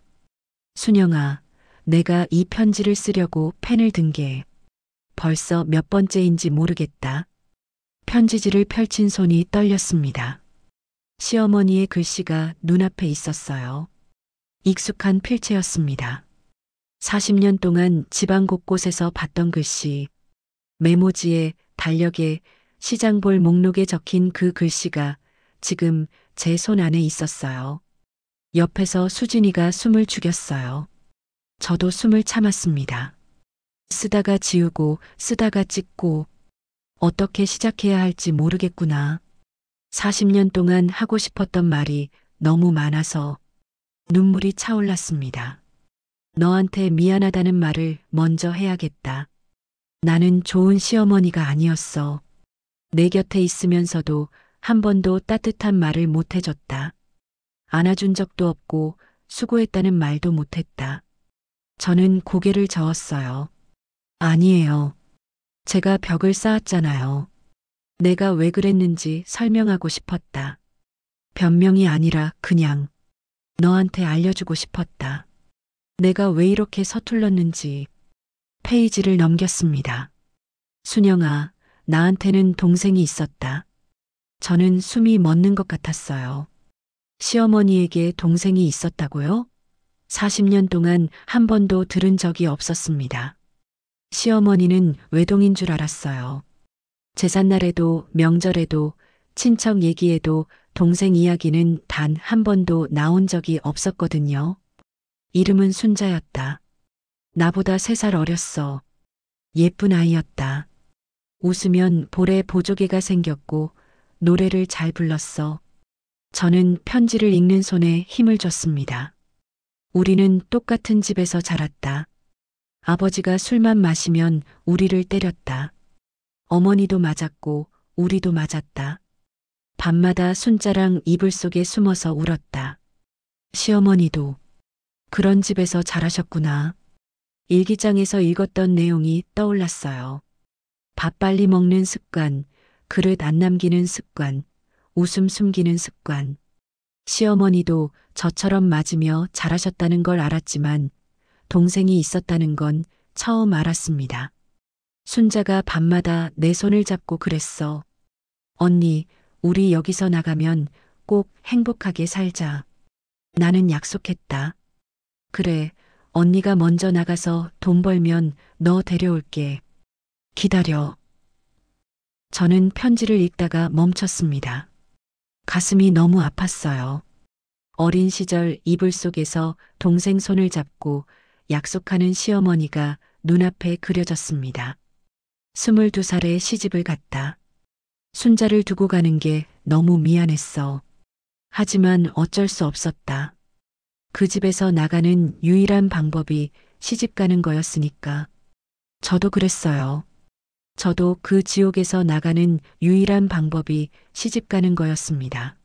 순영아, 내가 이 편지를 쓰려고 펜을 든 게 벌써 몇 번째인지 모르겠다. 편지지를 펼친 손이 떨렸습니다. 시어머니의 글씨가 눈앞에 있었어요. 익숙한 필체였습니다. 40년 동안 집안 곳곳에서 봤던 글씨, 메모지에, 달력에, 시장볼 목록에 적힌 그 글씨가 지금 제 손 안에 있었어요. 옆에서 수진이가 숨을 죽였어요. 저도 숨을 참았습니다. 쓰다가 지우고 쓰다가 찍고 어떻게 시작해야 할지 모르겠구나. 40년 동안 하고 싶었던 말이 너무 많아서 눈물이 차올랐습니다. 너한테 미안하다는 말을 먼저 해야겠다. 나는 좋은 시어머니가 아니었어. 내 곁에 있으면서도 한 번도 따뜻한 말을 못 해줬다. 안아준 적도 없고 수고했다는 말도 못했다. 저는 고개를 저었어요. 아니에요. 제가 벽을 쌓았잖아요. 내가 왜 그랬는지 설명하고 싶었다. 변명이 아니라 그냥 너한테 알려주고 싶었다. 내가 왜 이렇게 서툴렀는지. 페이지를 넘겼습니다. 순영아, 나한테는 동생이 있었다. 저는 숨이 멎는 것 같았어요. 시어머니에게 동생이 있었다고요? 40년 동안 한 번도 들은 적이 없었습니다. 시어머니는 외동인 줄 알았어요. 제삿날에도 명절에도 친척 얘기에도 동생 이야기는 단 한 번도 나온 적이 없었거든요. 이름은 순자였다. 나보다 3살 어렸어. 예쁜 아이였다. 웃으면 볼에 보조개가 생겼고 노래를 잘 불렀어. 저는 편지를 읽는 손에 힘을 줬습니다. 우리는 똑같은 집에서 자랐다. 아버지가 술만 마시면 우리를 때렸다. 어머니도 맞았고 우리도 맞았다. 밤마다 순자랑 이불 속에 숨어서 울었다. 시어머니도 그런 집에서 자라셨구나. 일기장에서 읽었던 내용이 떠올랐어요. 밥 빨리 먹는 습관, 그릇 안 남기는 습관, 웃음 숨기는 습관. 시어머니도 저처럼 맞으며 자라셨다는 걸 알았지만 동생이 있었다는 건 처음 알았습니다. 순자가 밤마다 내 손을 잡고 그랬어. 언니, 우리 여기서 나가면 꼭 행복하게 살자. 나는 약속했다. 그래, 언니가 먼저 나가서 돈 벌면 너 데려올게. 기다려. 저는 편지를 읽다가 멈췄습니다. 가슴이 너무 아팠어요. 어린 시절 이불 속에서 동생 손을 잡고 약속하는 시어머니가 눈앞에 그려졌습니다. 22살에 시집을 갔다. 순자를 두고 가는 게 너무 미안했어. 하지만 어쩔 수 없었다. 그 집에서 나가는 유일한 방법이 시집 가는 거였으니까. 저도 그랬어요. 저도 그 지옥에서 나가는 유일한 방법이 시집 가는 거였습니다.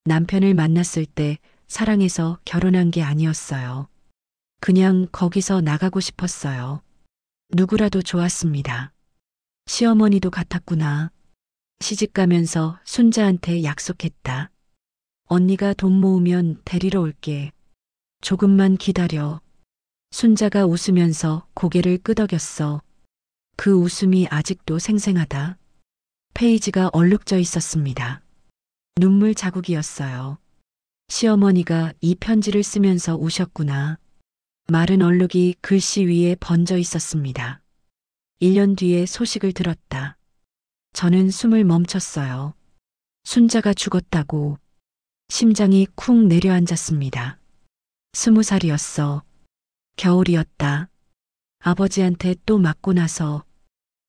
남편을 만났을 때 사랑해서 결혼한 게 아니었어요. 그냥 거기서 나가고 싶었어요. 누구라도 좋았습니다. 시어머니도 같았구나. 시집 가면서 순자한테 약속했다. 언니가 돈 모으면 데리러 올게. 조금만 기다려. 순자가 웃으면서 고개를 끄덕였어. 그 웃음이 아직도 생생하다. 페이지가 얼룩져 있었습니다. 눈물 자국이었어요. 시어머니가 이 편지를 쓰면서 우셨구나. 마른 얼룩이 글씨 위에 번져 있었습니다. 1년 뒤에 소식을 들었다. 저는 숨을 멈췄어요. 순자가 죽었다고. 심장이 쿵 내려앉았습니다. 20살이었어. 겨울이었다. 아버지한테 또 맞고 나서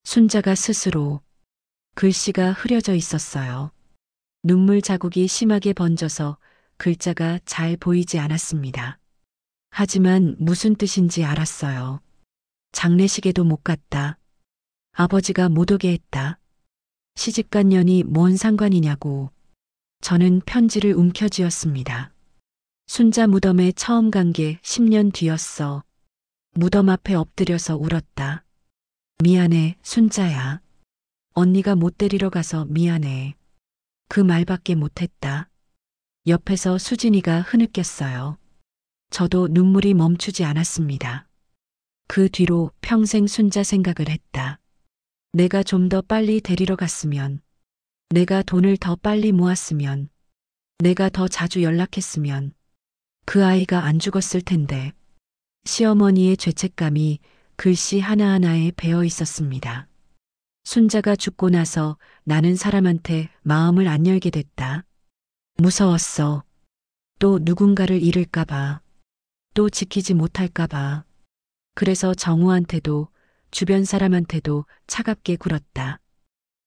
순자가 스스로 글씨가 흐려져 있었어요. 눈물 자국이 심하게 번져서 글자가 잘 보이지 않았습니다. 하지만 무슨 뜻인지 알았어요. 장례식에도 못 갔다. 아버지가 못 오게 했다. 시집간년이 뭔 상관이냐고. 저는 편지를 움켜쥐었습니다. 순자 무덤에 처음 간 게 10년 뒤였어. 무덤 앞에 엎드려서 울었다. 미안해, 순자야. 언니가 못 데리러 가서 미안해. 그 말밖에 못했다. 옆에서 수진이가 흐느꼈어요. 저도 눈물이 멈추지 않았습니다. 그 뒤로 평생 순자 생각을 했다. 내가 좀 더 빨리 데리러 갔으면, 내가 돈을 더 빨리 모았으면, 내가 더 자주 연락했으면, 그 아이가 안 죽었을 텐데. 시어머니의 죄책감이 글씨 하나하나에 배어 있었습니다. 순자가 죽고 나서 나는 사람한테 마음을 안 열게 됐다. 무서웠어. 또 누군가를 잃을까봐. 또 지키지 못할까봐. 그래서 정우한테도 주변 사람한테도 차갑게 굴었다.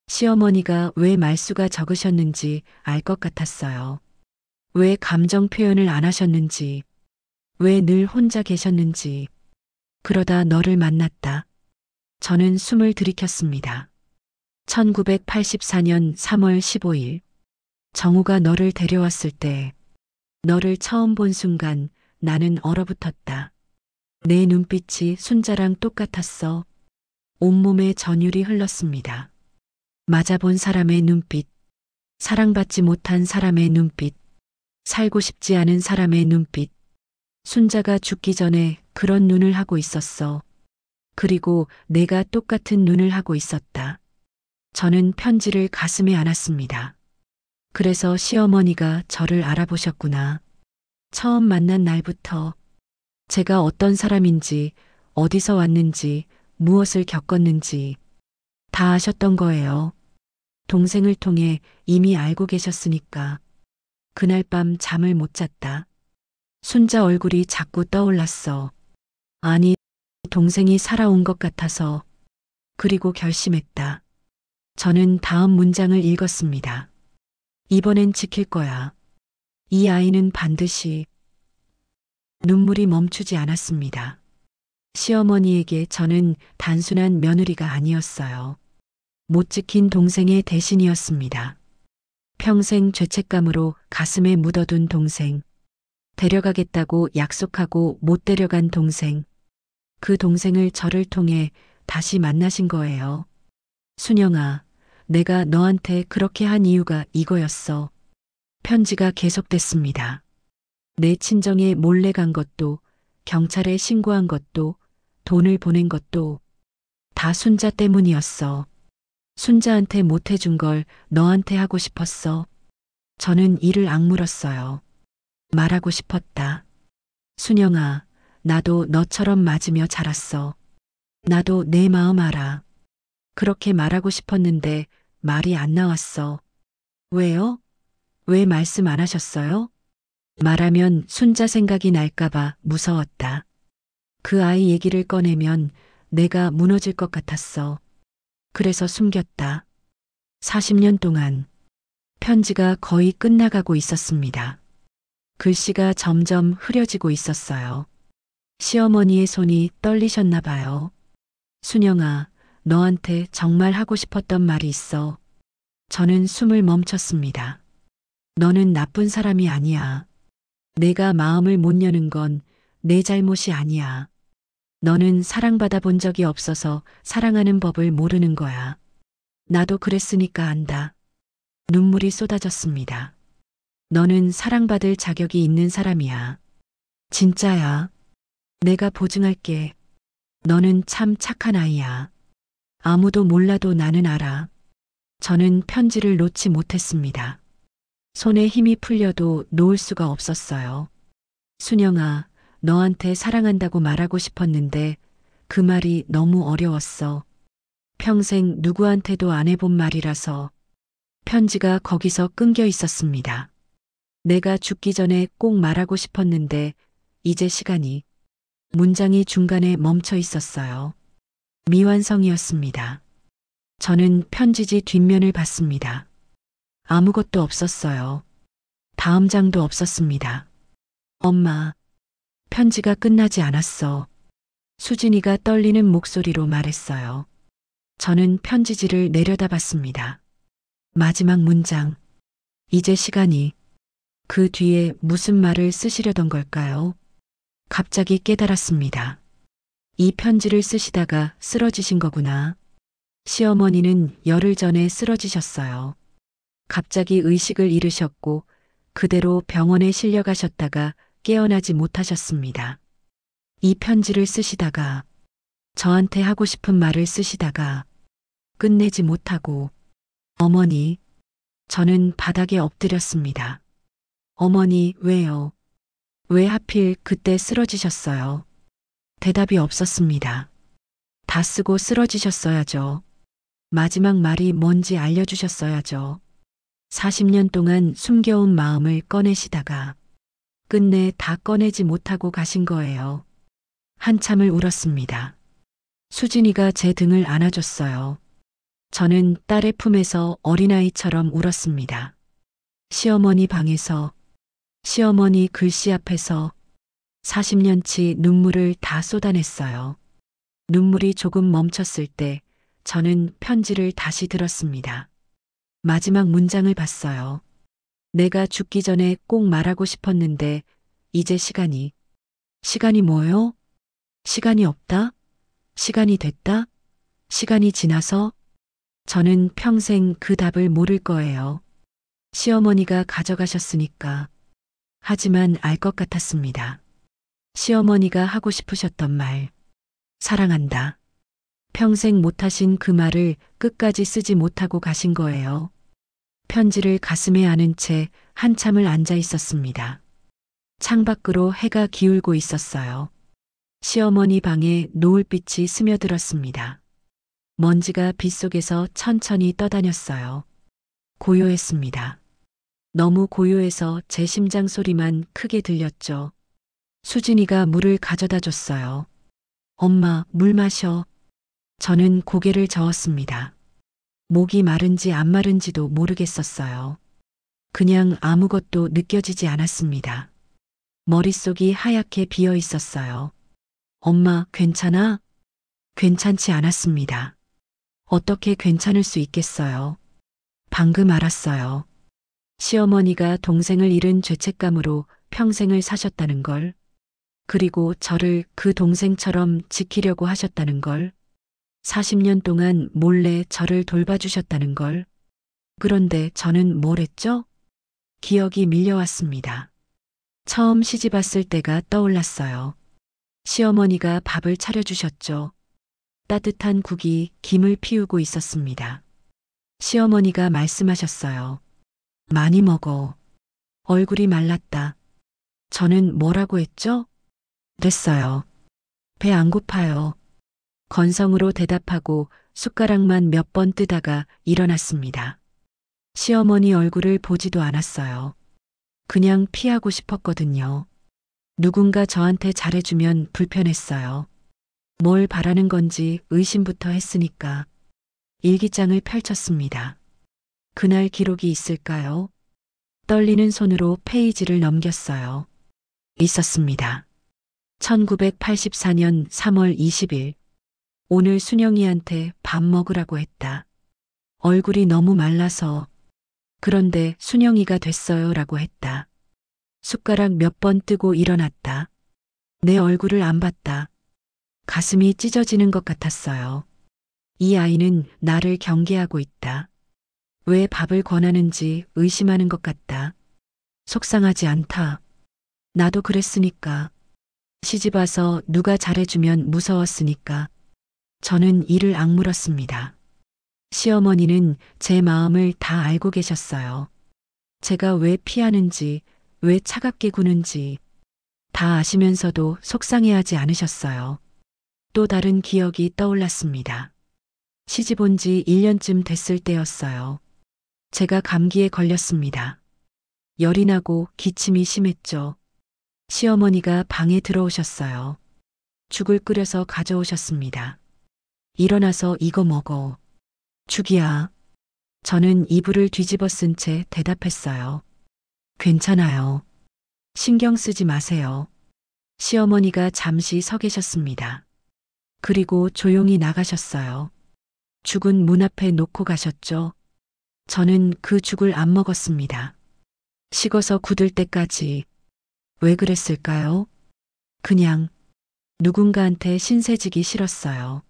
시어머니가 왜 말수가 적으셨는지 알 것 같았어요. 왜 감정 표현을 안 하셨는지, 왜 늘 혼자 계셨는지. 그러다 너를 만났다. 저는 숨을 들이켰습니다. 1984년 3월 15일. 정우가 너를 데려왔을 때, 너를 처음 본 순간 나는 얼어붙었다. 내 눈빛이 순자랑 똑같았어. 온몸에 전율이 흘렀습니다. 맞아본 사람의 눈빛, 사랑받지 못한 사람의 눈빛, 살고 싶지 않은 사람의 눈빛. 순자가 죽기 전에 그런 눈을 하고 있었어. 그리고 내가 똑같은 눈을 하고 있었다. 저는 편지를 가슴에 안았습니다. 그래서 시어머니가 저를 알아보셨구나. 처음 만난 날부터 제가 어떤 사람인지, 어디서 왔는지, 무엇을 겪었는지 다 아셨던 거예요. 동생을 통해 이미 알고 계셨으니까. 그날 밤 잠을 못 잤다. 순자 얼굴이 자꾸 떠올랐어. 아니, 동생이 살아온 것 같아서. 그리고 결심했다. 저는 다음 문장을 읽었습니다. 이번엔 지킬 거야. 이 아이는 반드시. 눈물이 멈추지 않았습니다. 시어머니에게 저는 단순한 며느리가 아니었어요. 못 지킨 동생의 대신이었습니다. 평생 죄책감으로 가슴에 묻어둔 동생. 데려가겠다고 약속하고 못 데려간 동생. 그 동생을 저를 통해 다시 만나신 거예요. 순영아, 내가 너한테 그렇게 한 이유가 이거였어. 편지가 계속됐습니다. 내 친정에 몰래 간 것도, 경찰에 신고한 것도, 돈을 보낸 것도 다 순자 때문이었어. 순자한테 못 해준 걸 너한테 하고 싶었어. 저는 이를 악물었어요. 말하고 싶었다. 순영아, 나도 너처럼 맞으며 자랐어. 나도 내 마음 알아. 그렇게 말하고 싶었는데 말이 안 나왔어. 왜요? 왜 말씀 안 하셨어요? 말하면 순자 생각이 날까봐 무서웠다. 그 아이 얘기를 꺼내면 내가 무너질 것 같았어. 그래서 숨겼다. 40년 동안. 편지가 거의 끝나가고 있었습니다. 글씨가 점점 흐려지고 있었어요. 시어머니의 손이 떨리셨나 봐요. 순영아, 너한테 정말 하고 싶었던 말이 있어. 저는 숨을 멈췄습니다. 너는 나쁜 사람이 아니야. 내가 마음을 못 여는 건 내 잘못이 아니야. 너는 사랑받아 본 적이 없어서 사랑하는 법을 모르는 거야. 나도 그랬으니까 안다. 눈물이 쏟아졌습니다. 너는 사랑받을 자격이 있는 사람이야. 진짜야. 내가 보증할게. 너는 참 착한 아이야. 아무도 몰라도 나는 알아. 저는 편지를 놓지 못했습니다. 손에 힘이 풀려도 놓을 수가 없었어요. 순영아, 너한테 사랑한다고 말하고 싶었는데 그 말이 너무 어려웠어. 평생 누구한테도 안 해본 말이라서. 편지가 거기서 끊겨 있었습니다. 내가 죽기 전에 꼭 말하고 싶었는데 이제 시간이. 문장이 중간에 멈춰 있었어요. 미완성이었습니다. 저는 편지지 뒷면을 봤습니다. 아무것도 없었어요. 다음 장도 없었습니다. 엄마, 편지가 끝나지 않았어. 수진이가 떨리는 목소리로 말했어요. 저는 편지지를 내려다봤습니다. 마지막 문장. 이제 시간이. 그 뒤에 무슨 말을 쓰시려던 걸까요? 갑자기 깨달았습니다. 이 편지를 쓰시다가 쓰러지신 거구나. 시어머니는 열흘 전에 쓰러지셨어요. 갑자기 의식을 잃으셨고 그대로 병원에 실려가셨다가 깨어나지 못하셨습니다. 이 편지를 쓰시다가 저한테 하고 싶은 말을 쓰시다가 끝내지 못하고 어머니, 저는 바닥에 엎드렸습니다. 어머니, 왜요? 왜 하필 그때 쓰러지셨어요? 대답이 없었습니다. 다 쓰고 쓰러지셨어야죠. 마지막 말이 뭔지 알려주셨어야죠. 40년 동안 숨겨온 마음을 꺼내시다가 끝내 다 꺼내지 못하고 가신 거예요. 한참을 울었습니다. 수진이가 제 등을 안아줬어요. 저는 딸의 품에서 어린아이처럼 울었습니다. 시어머니 방에서, 시어머니 글씨 앞에서 40년치 눈물을 다 쏟아냈어요. 눈물이 조금 멈췄을 때 저는 편지를 다시 들었습니다. 마지막 문장을 봤어요. 내가 죽기 전에 꼭 말하고 싶었는데 이제 시간이. 시간이 뭐요? 시간이 없다? 시간이 됐다? 시간이 지나서? 저는 평생 그 답을 모를 거예요. 시어머니가 가져가셨으니까. 하지만 알 것 같았습니다. 시어머니가 하고 싶으셨던 말. 사랑한다. 평생 못하신 그 말을 끝까지 쓰지 못하고 가신 거예요. 편지를 가슴에 안은 채 한참을 앉아 있었습니다. 창밖으로 해가 기울고 있었어요. 시어머니 방에 노을빛이 스며들었습니다. 먼지가 빗속에서 천천히 떠다녔어요. 고요했습니다. 너무 고요해서 제 심장 소리만 크게 들렸죠. 수진이가 물을 가져다 줬어요. 엄마, 물 마셔. 저는 고개를 저었습니다. 목이 마른지 안 마른지도 모르겠었어요. 그냥 아무것도 느껴지지 않았습니다. 머릿속이 하얗게 비어 있었어요. 엄마, 괜찮아? 괜찮지 않았습니다. 어떻게 괜찮을 수 있겠어요? 방금 알았어요. 시어머니가 동생을 잃은 죄책감으로 평생을 사셨다는 걸. 그리고 저를 그 동생처럼 지키려고 하셨다는 걸. 40년 동안 몰래 저를 돌봐주셨다는 걸. 그런데 저는 뭘 했죠? 기억이 밀려왔습니다. 처음 시집 왔을 때가 떠올랐어요. 시어머니가 밥을 차려주셨죠. 따뜻한 국이 김을 피우고 있었습니다. 시어머니가 말씀하셨어요. 많이 먹어. 얼굴이 말랐다. 저는 뭐라고 했죠? 됐어요. 배 안 고파요. 건성으로 대답하고 숟가락만 몇 번 뜨다가 일어났습니다. 시어머니 얼굴을 보지도 않았어요. 그냥 피하고 싶었거든요. 누군가 저한테 잘해주면 불편했어요. 뭘 바라는 건지 의심부터 했으니까. 일기장을 펼쳤습니다. 그날 기록이 있을까요? 떨리는 손으로 페이지를 넘겼어요. 있었습니다. 1984년 3월 20일. 오늘 순영이한테 밥 먹으라고 했다. 얼굴이 너무 말라서. 그런데 순영이가 됐어요 라고 했다. 숟가락 몇 번 뜨고 일어났다. 내 얼굴을 안 봤다. 가슴이 찢어지는 것 같았어요. 이 아이는 나를 경계하고 있다. 왜 밥을 권하는지 의심하는 것 같다. 속상하지 않다. 나도 그랬으니까. 시집 와서 누가 잘해주면 무서웠으니까. 저는 이를 악물었습니다. 시어머니는 제 마음을 다 알고 계셨어요. 제가 왜 피하는지, 왜 차갑게 구는지 다 아시면서도 속상해하지 않으셨어요. 또 다른 기억이 떠올랐습니다. 시집 온 지 1년쯤 됐을 때였어요. 제가 감기에 걸렸습니다. 열이 나고 기침이 심했죠. 시어머니가 방에 들어오셨어요. 죽을 끓여서 가져오셨습니다. 일어나서 이거 먹어. 죽이야. 저는 이불을 뒤집어 쓴 채 대답했어요. 괜찮아요. 신경 쓰지 마세요. 시어머니가 잠시 서 계셨습니다. 그리고 조용히 나가셨어요. 죽은 문 앞에 놓고 가셨죠. 저는 그 죽을 안 먹었습니다. 식어서 굳을 때까지. 왜 그랬을까요? 그냥 누군가한테 신세지기 싫었어요.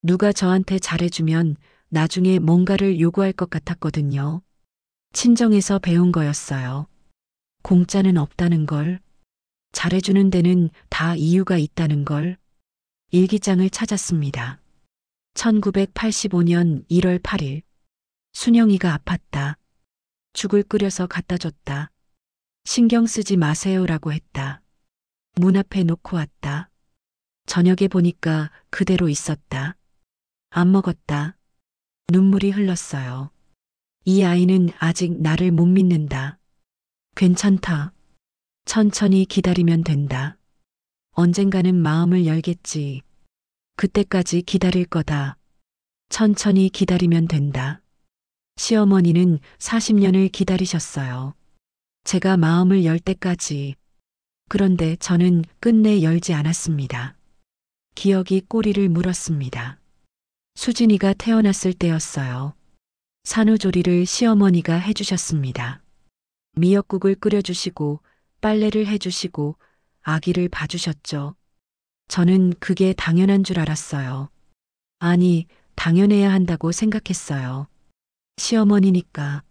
누가 저한테 잘해주면 나중에 뭔가를 요구할 것 같았거든요. 친정에서 배운 거였어요. 공짜는 없다는 걸. 잘해주는 데는 다 이유가 있다는 걸. 일기장을 찾았습니다. 1985년 1월 8일. 순영이가 아팠다. 죽을 끓여서 갖다 줬다. 신경 쓰지 마세요라고 했다. 문 앞에 놓고 왔다. 저녁에 보니까 그대로 있었다. 안 먹었다. 눈물이 흘렀어요. 이 아이는 아직 나를 못 믿는다. 괜찮다. 천천히 기다리면 된다. 언젠가는 마음을 열겠지. 그때까지 기다릴 거다. 천천히 기다리면 된다. 시어머니는 40년을 기다리셨어요. 제가 마음을 열 때까지. 그런데 저는 끝내 열지 않았습니다. 기억이 꼬리를 물었습니다. 수진이가 태어났을 때였어요. 산후조리를 시어머니가 해주셨습니다. 미역국을 끓여주시고 빨래를 해주시고 아기를 봐주셨죠. 저는 그게 당연한 줄 알았어요. 아니, 당연해야 한다고 생각했어요. 시어머니니까.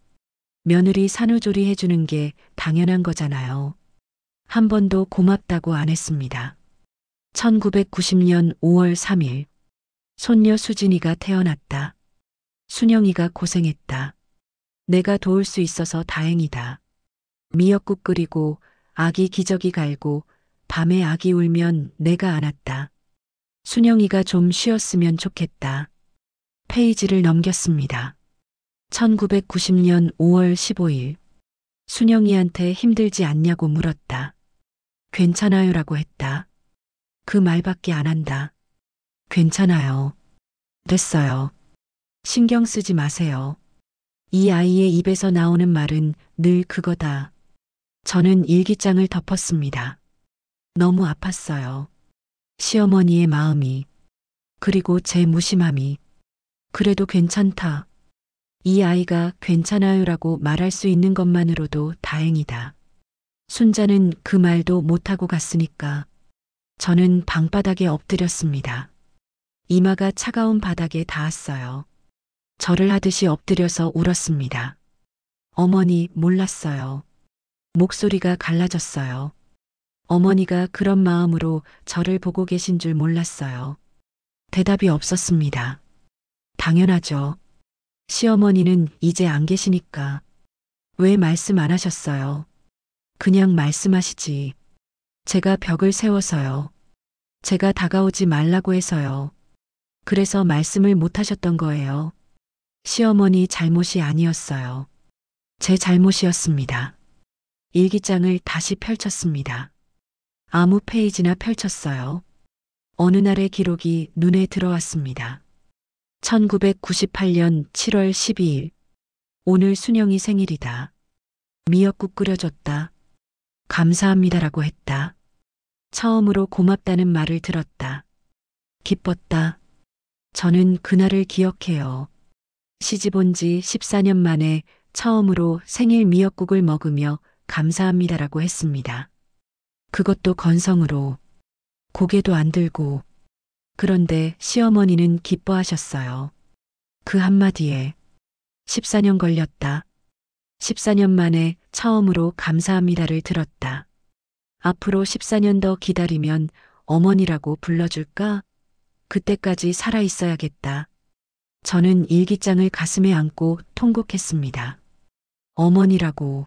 며느리 산후조리 해주는 게 당연한 거잖아요. 한 번도 고맙다고 안 했습니다. 1990년 5월 3일. 손녀 수진이가 태어났다. 순영이가 고생했다. 내가 도울 수 있어서 다행이다. 미역국 끓이고 아기 기저귀 갈고 밤에 아기 울면 내가 안았다. 순영이가 좀 쉬었으면 좋겠다. 페이지를 넘겼습니다. 1990년 5월 15일. 순영이한테 힘들지 않냐고 물었다. 괜찮아요라고 했다. 그 말밖에 안 한다. 괜찮아요. 됐어요. 신경 쓰지 마세요. 이 아이의 입에서 나오는 말은 늘 그거다. 저는 일기장을 덮었습니다. 너무 아팠어요. 시어머니의 마음이. 그리고 제 무심함이. 그래도 괜찮다. 이 아이가 괜찮아요라고 말할 수 있는 것만으로도 다행이다. 순자는 그 말도 못하고 갔으니까. 저는 방바닥에 엎드렸습니다. 이마가 차가운 바닥에 닿았어요. 절을 하듯이 엎드려서 울었습니다. 어머니 몰랐어요. 목소리가 갈라졌어요. 어머니가 그런 마음으로 저를 보고 계신 줄 몰랐어요. 대답이 없었습니다. 당연하죠. 시어머니는 이제 안 계시니까. 왜 말씀 안 하셨어요? 그냥 말씀하시지. 제가 벽을 세워서요. 제가 다가오지 말라고 해서요. 그래서 말씀을 못 하셨던 거예요. 시어머니 잘못이 아니었어요. 제 잘못이었습니다. 일기장을 다시 펼쳤습니다. 아무 페이지나 펼쳤어요. 어느 날의 기록이 눈에 들어왔습니다. 1998년 7월 12일. 오늘 순영이 생일이다. 미역국 끓여줬다. 감사합니다라고 했다. 처음으로 고맙다는 말을 들었다. 기뻤다. 저는 그날을 기억해요. 시집 온 지 14년 만에 처음으로 생일 미역국을 먹으며 감사합니다라고 했습니다. 그것도 건성으로. 고개도 안 들고. 그런데 시어머니는 기뻐하셨어요. 그 한마디에 14년 걸렸다. 14년 만에 처음으로 감사합니다를 들었다. 앞으로 14년 더 기다리면 어머니라고 불러줄까? 그때까지 살아 있어야겠다. 저는 일기장을 가슴에 안고 통곡했습니다. 어머니라고.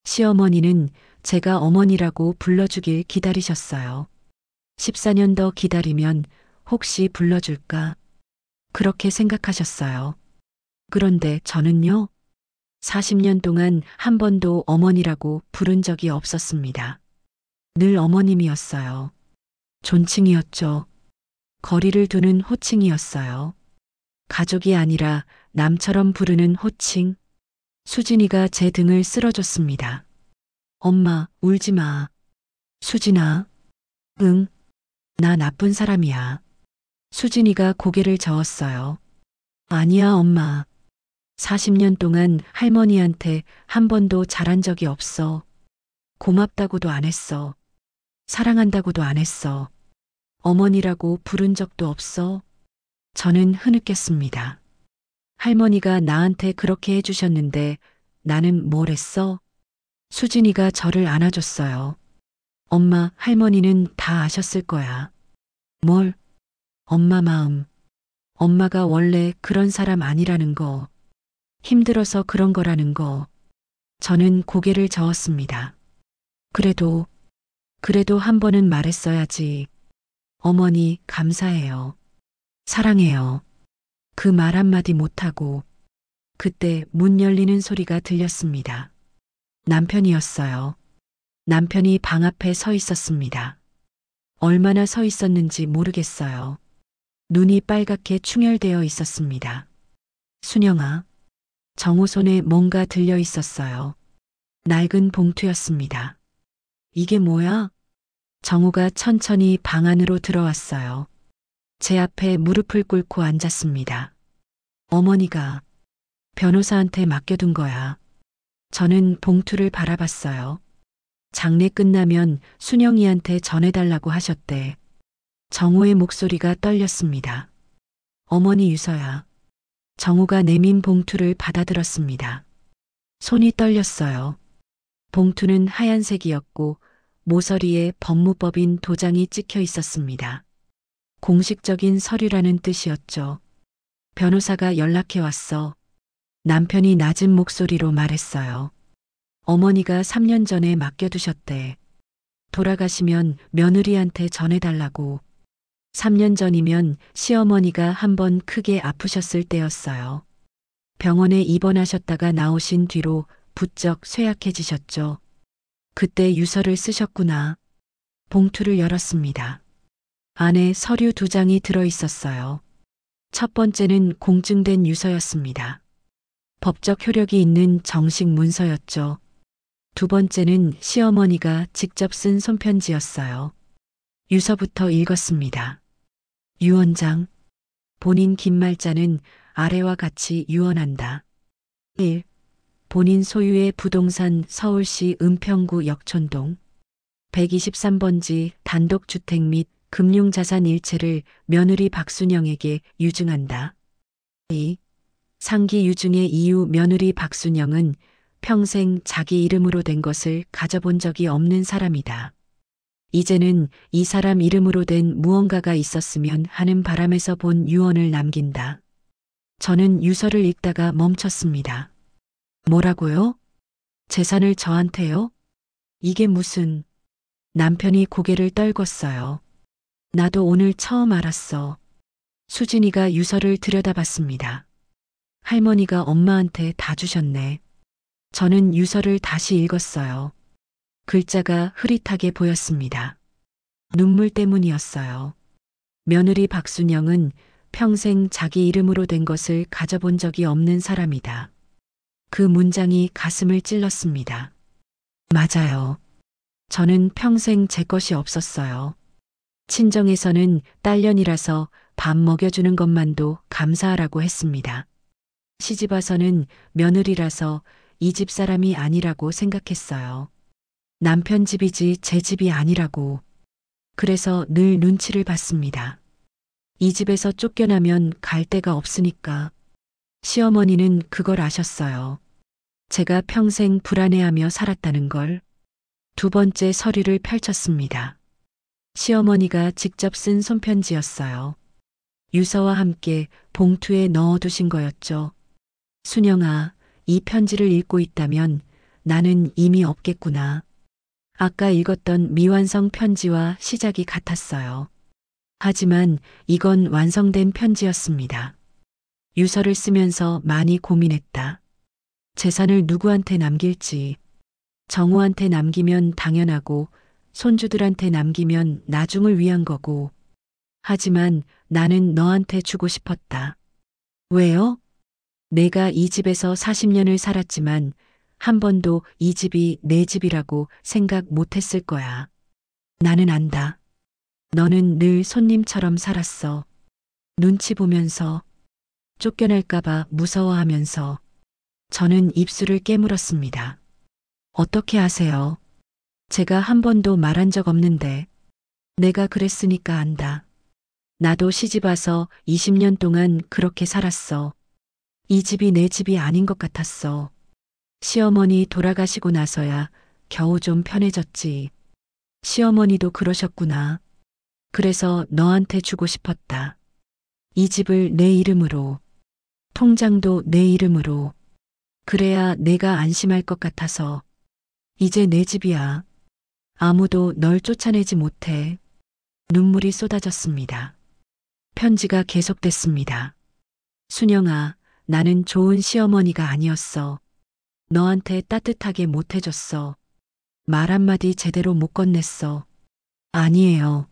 시어머니는 제가 어머니라고 불러주길 기다리셨어요. 14년 더 기다리면 혹시 불러줄까? 그렇게 생각하셨어요. 그런데 저는요, 40년 동안 한 번도 어머니라고 부른 적이 없었습니다. 늘 어머님이었어요. 존칭이었죠. 거리를 두는 호칭이었어요. 가족이 아니라 남처럼 부르는 호칭. 수진이가 제 등을 쓸어줬습니다. 엄마, 울지 마. 수진아. 응, 나 나쁜 사람이야. 수진이가 고개를 저었어요. 아니야, 엄마. 40년 동안 할머니한테 한 번도 잘한 적이 없어. 고맙다고도 안 했어. 사랑한다고도 안 했어. 어머니라고 부른 적도 없어. 저는 흐느꼈습니다. 할머니가 나한테 그렇게 해주셨는데 나는 뭘 했어? 수진이가 저를 안아줬어요. 엄마, 할머니는 다 아셨을 거야. 뭘? 엄마 마음. 엄마가 원래 그런 사람 아니라는 거. 힘들어서 그런 거라는 거. 저는 고개를 저었습니다. 그래도 한 번은 말했어야지. 어머니, 감사해요. 사랑해요. 그 말 한마디 못하고 그때 문 열리는 소리가 들렸습니다. 남편이었어요. 남편이 방 앞에 서 있었습니다. 얼마나 서 있었는지 모르겠어요. 눈이 빨갛게 충혈되어 있었습니다. 순영아. 정우 손에 뭔가 들려 있었어요. 낡은 봉투였습니다. 이게 뭐야? 정우가 천천히 방 안으로 들어왔어요. 제 앞에 무릎을 꿇고 앉았습니다. 어머니가 변호사한테 맡겨둔 거야. 저는 봉투를 바라봤어요. 장례 끝나면 순영이한테 전해달라고 하셨대. 정우의 목소리가 떨렸습니다. 어머니 유서야. 정우가 내민 봉투를 받아들었습니다. 손이 떨렸어요. 봉투는 하얀색이었고 모서리에 법무법인 도장이 찍혀 있었습니다. 공식적인 서류라는 뜻이었죠. 변호사가 연락해 왔어. 남편이 낮은 목소리로 말했어요. 어머니가 3년 전에 맡겨두셨대. 돌아가시면 며느리한테 전해달라고. 3년 전이면 시어머니가 한번 크게 아프셨을 때였어요. 병원에 입원하셨다가 나오신 뒤로 부쩍 쇠약해지셨죠. 그때 유서를 쓰셨구나. 봉투를 열었습니다. 안에 서류 2장이 들어 있었어요. 첫 번째는 공증된 유서였습니다. 법적 효력이 있는 정식 문서였죠. 두 번째는 시어머니가 직접 쓴 손편지였어요. 유서부터 읽었습니다. 유언장. 본인 긴말자는 아래와 같이 유언한다. 1. 본인 소유의 부동산 서울시 은평구 역촌동 123번지 단독주택 및 금융자산 일체를 며느리 박순영에게 유증한다. 2. 상기 유증의 이유 며느리 박순영은 평생 자기 이름으로 된 것을 가져본 적이 없는 사람이다. 이제는 이 사람 이름으로 된 무언가가 있었으면 하는 바람에서 본 유언을 남긴다. 저는 유서를 읽다가 멈췄습니다. 뭐라고요? 재산을 저한테요? 이게 무슨... 남편이 고개를 떨궜어요. 나도 오늘 처음 알았어. 수진이가 유서를 들여다봤습니다. 할머니가 엄마한테 다 주셨네. 저는 유서를 다시 읽었어요. 글자가 흐릿하게 보였습니다. 눈물 때문이었어요. 며느리 박순영은 평생 자기 이름으로 된 것을 가져본 적이 없는 사람이다. 그 문장이 가슴을 찔렀습니다. 맞아요. 저는 평생 제 것이 없었어요. 친정에서는 딸년이라서 밥 먹여주는 것만도 감사하라고 했습니다. 시집와서는 며느리라서 이 집 사람이 아니라고 생각했어요. 남편 집이지 제 집이 아니라고. 그래서 늘 눈치를 봤습니다. 이 집에서 쫓겨나면 갈 데가 없으니까. 시어머니는 그걸 아셨어요. 제가 평생 불안해하며 살았다는 걸. 두 번째 서류를 펼쳤습니다. 시어머니가 직접 쓴 손편지였어요. 유서와 함께 봉투에 넣어두신 거였죠. 순영아, 이 편지를 읽고 있다면 나는 이미 없겠구나. 아까 읽었던 미완성 편지와 시작이 같았어요. 하지만 이건 완성된 편지였습니다. 유서를 쓰면서 많이 고민했다. 재산을 누구한테 남길지. 정우한테 남기면 당연하고 손주들한테 남기면 나중을 위한 거고. 하지만 나는 너한테 주고 싶었다. 왜요? 내가 이 집에서 40년을 살았지만 한 번도 이 집이 내 집이라고 생각 못했을 거야. 나는 안다. 너는 늘 손님처럼 살았어. 눈치 보면서, 쫓겨날까봐 무서워하면서. 저는 입술을 깨물었습니다. 어떻게 아세요? 제가 한 번도 말한 적 없는데. 내가 그랬으니까 안다. 나도 시집 와서 20년 동안 그렇게 살았어. 이 집이 내 집이 아닌 것 같았어. 시어머니 돌아가시고 나서야 겨우 좀 편해졌지. 시어머니도 그러셨구나. 그래서 너한테 주고 싶었다. 이 집을 내 이름으로, 통장도 내 이름으로. 그래야 내가 안심할 것 같아서. 이제 내 집이야. 아무도 널 쫓아내지 못해. 눈물이 쏟아졌습니다. 편지가 계속됐습니다. 순영아, 나는 좋은 시어머니가 아니었어. 너한테 따뜻하게 못 해줬어. 말 한마디 제대로 못 건넸어. 아니에요.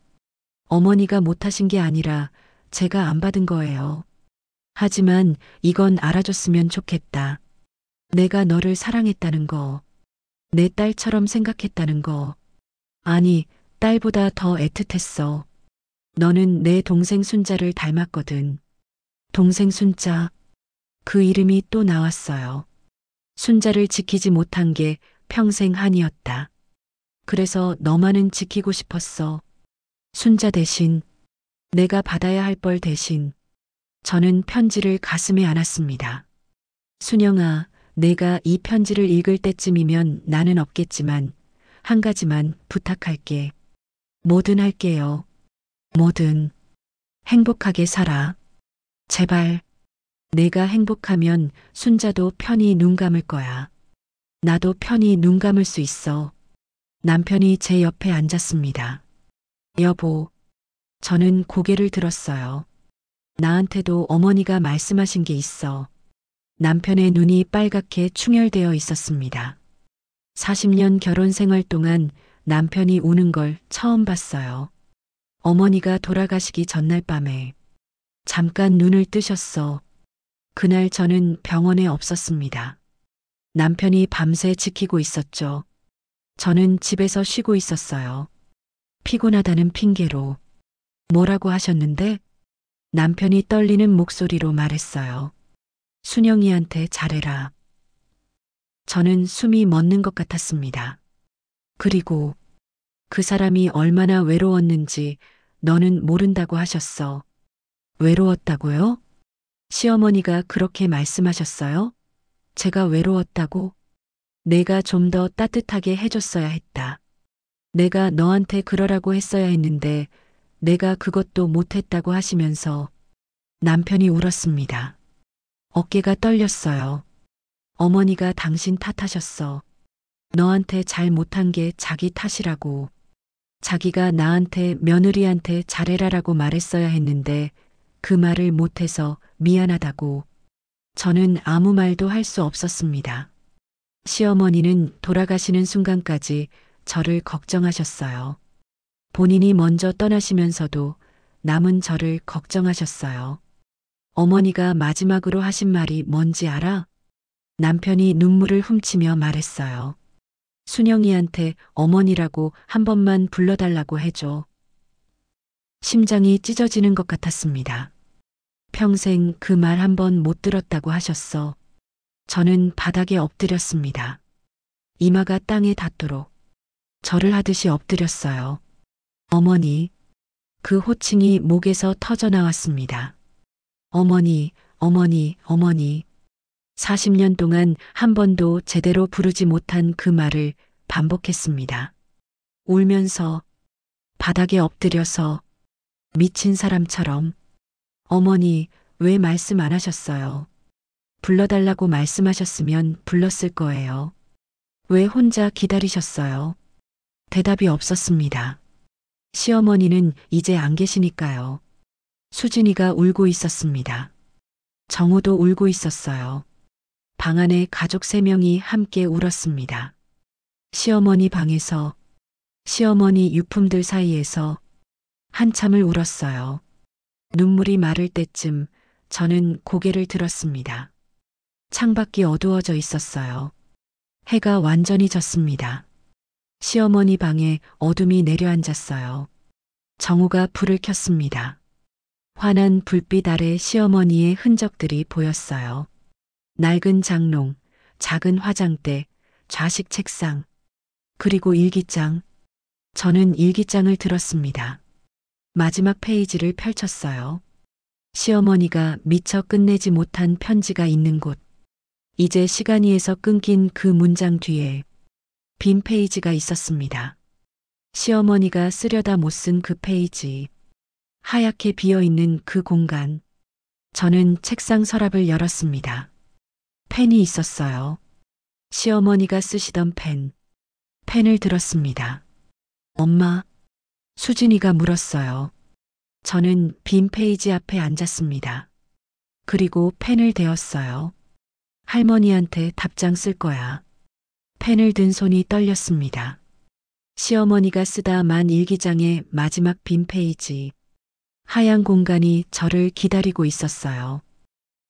어머니가 못하신 게 아니라 제가 안 받은 거예요. 하지만 이건 알아줬으면 좋겠다. 내가 너를 사랑했다는 거. 내 딸처럼 생각했다는 거. 아니, 딸보다 더 애틋했어. 너는 내 동생 순자를 닮았거든. 동생 순자. 그 이름이 또 나왔어요. 순자를 지키지 못한 게 평생 한이었다. 그래서 너만은 지키고 싶었어. 순자 대신, 내가 받아야 할 뻘 대신. 저는 편지를 가슴에 안았습니다. 순영아, 내가 이 편지를 읽을 때쯤이면 나는 없겠지만 한 가지만 부탁할게. 뭐든 할게요. 뭐든. 행복하게 살아. 제발. 내가 행복하면 순자도 편히 눈 감을 거야. 나도 편히 눈 감을 수 있어. 남편이 제 옆에 앉았습니다. 여보. 저는 고개를 들었어요. 나한테도 어머니가 말씀하신 게 있어. 남편의 눈이 빨갛게 충혈되어 있었습니다. 40년 결혼 생활 동안 남편이 우는 걸 처음 봤어요. 어머니가 돌아가시기 전날 밤에 잠깐 눈을 뜨셨어. 그날 저는 병원에 없었습니다. 남편이 밤새 지키고 있었죠. 저는 집에서 쉬고 있었어요. 피곤하다는 핑계로. 뭐라고 하셨는데? 남편이 떨리는 목소리로 말했어요. 순영이한테 잘해라. 저는 숨이 멎는 것 같았습니다. 그리고 그 사람이 얼마나 외로웠는지 너는 모른다고 하셨어. 외로웠다고요? 시어머니가 그렇게 말씀하셨어요? 제가 외로웠다고? 내가 좀 더 따뜻하게 해줬어야 했다. 내가 너한테 그러라고 했어야 했는데 내가 그것도 못했다고 하시면서 남편이 울었습니다. 어깨가 떨렸어요. 어머니가 당신 탓하셨어. 너한테 잘 못한 게 자기 탓이라고. 자기가 나한테 며느리한테 잘해라라고 말했어야 했는데 그 말을 못해서 미안하다고. 저는 아무 말도 할 수 없었습니다. 시어머니는 돌아가시는 순간까지 저를 걱정하셨어요. 본인이 먼저 떠나시면서도 남은 저를 걱정하셨어요. 어머니가 마지막으로 하신 말이 뭔지 알아? 남편이 눈물을 훔치며 말했어요. 순영이한테 어머니라고 한 번만 불러달라고 해줘. 심장이 찢어지는 것 같았습니다. 평생 그 말 한 번 못 들었다고 하셨어. 저는 바닥에 엎드렸습니다. 이마가 땅에 닿도록 절을 하듯이 엎드렸어요. 어머니, 그 호칭이 목에서 터져 나왔습니다. 어머니, 어머니, 어머니. 40년 동안 한 번도 제대로 부르지 못한 그 말을 반복했습니다. 울면서, 바닥에 엎드려서, 미친 사람처럼. 어머니, 왜 말씀 안 하셨어요? 불러달라고 말씀하셨으면 불렀을 거예요. 왜 혼자 기다리셨어요? 대답이 없었습니다. 시어머니는 이제 안 계시니까요. 수진이가 울고 있었습니다. 정우도 울고 있었어요. 방 안에 가족 3명이 함께 울었습니다. 시어머니 방에서, 시어머니 유품들 사이에서 한참을 울었어요. 눈물이 마를 때쯤 저는 고개를 들었습니다. 창밖이 어두워져 있었어요. 해가 완전히 졌습니다. 시어머니 방에 어둠이 내려앉았어요. 정우가 불을 켰습니다. 환한 불빛 아래 시어머니의 흔적들이 보였어요. 낡은 장롱, 작은 화장대, 좌식 책상, 그리고 일기장. 저는 일기장을 들었습니다. 마지막 페이지를 펼쳤어요. 시어머니가 미처 끝내지 못한 편지가 있는 곳. 이제 시간이에서 끊긴 그 문장 뒤에 빈 페이지가 있었습니다. 시어머니가 쓰려다 못 쓴 그 페이지. 하얗게 비어있는 그 공간. 저는 책상 서랍을 열었습니다. 펜이 있었어요. 시어머니가 쓰시던 펜. 펜을 들었습니다. 엄마, 수진이가 물었어요. 저는 빈 페이지 앞에 앉았습니다. 그리고 펜을 대었어요. 할머니한테 답장 쓸 거야. 펜을 든 손이 떨렸습니다. 시어머니가 쓰다 만 일기장의 마지막 빈 페이지. 하얀 공간이 저를 기다리고 있었어요.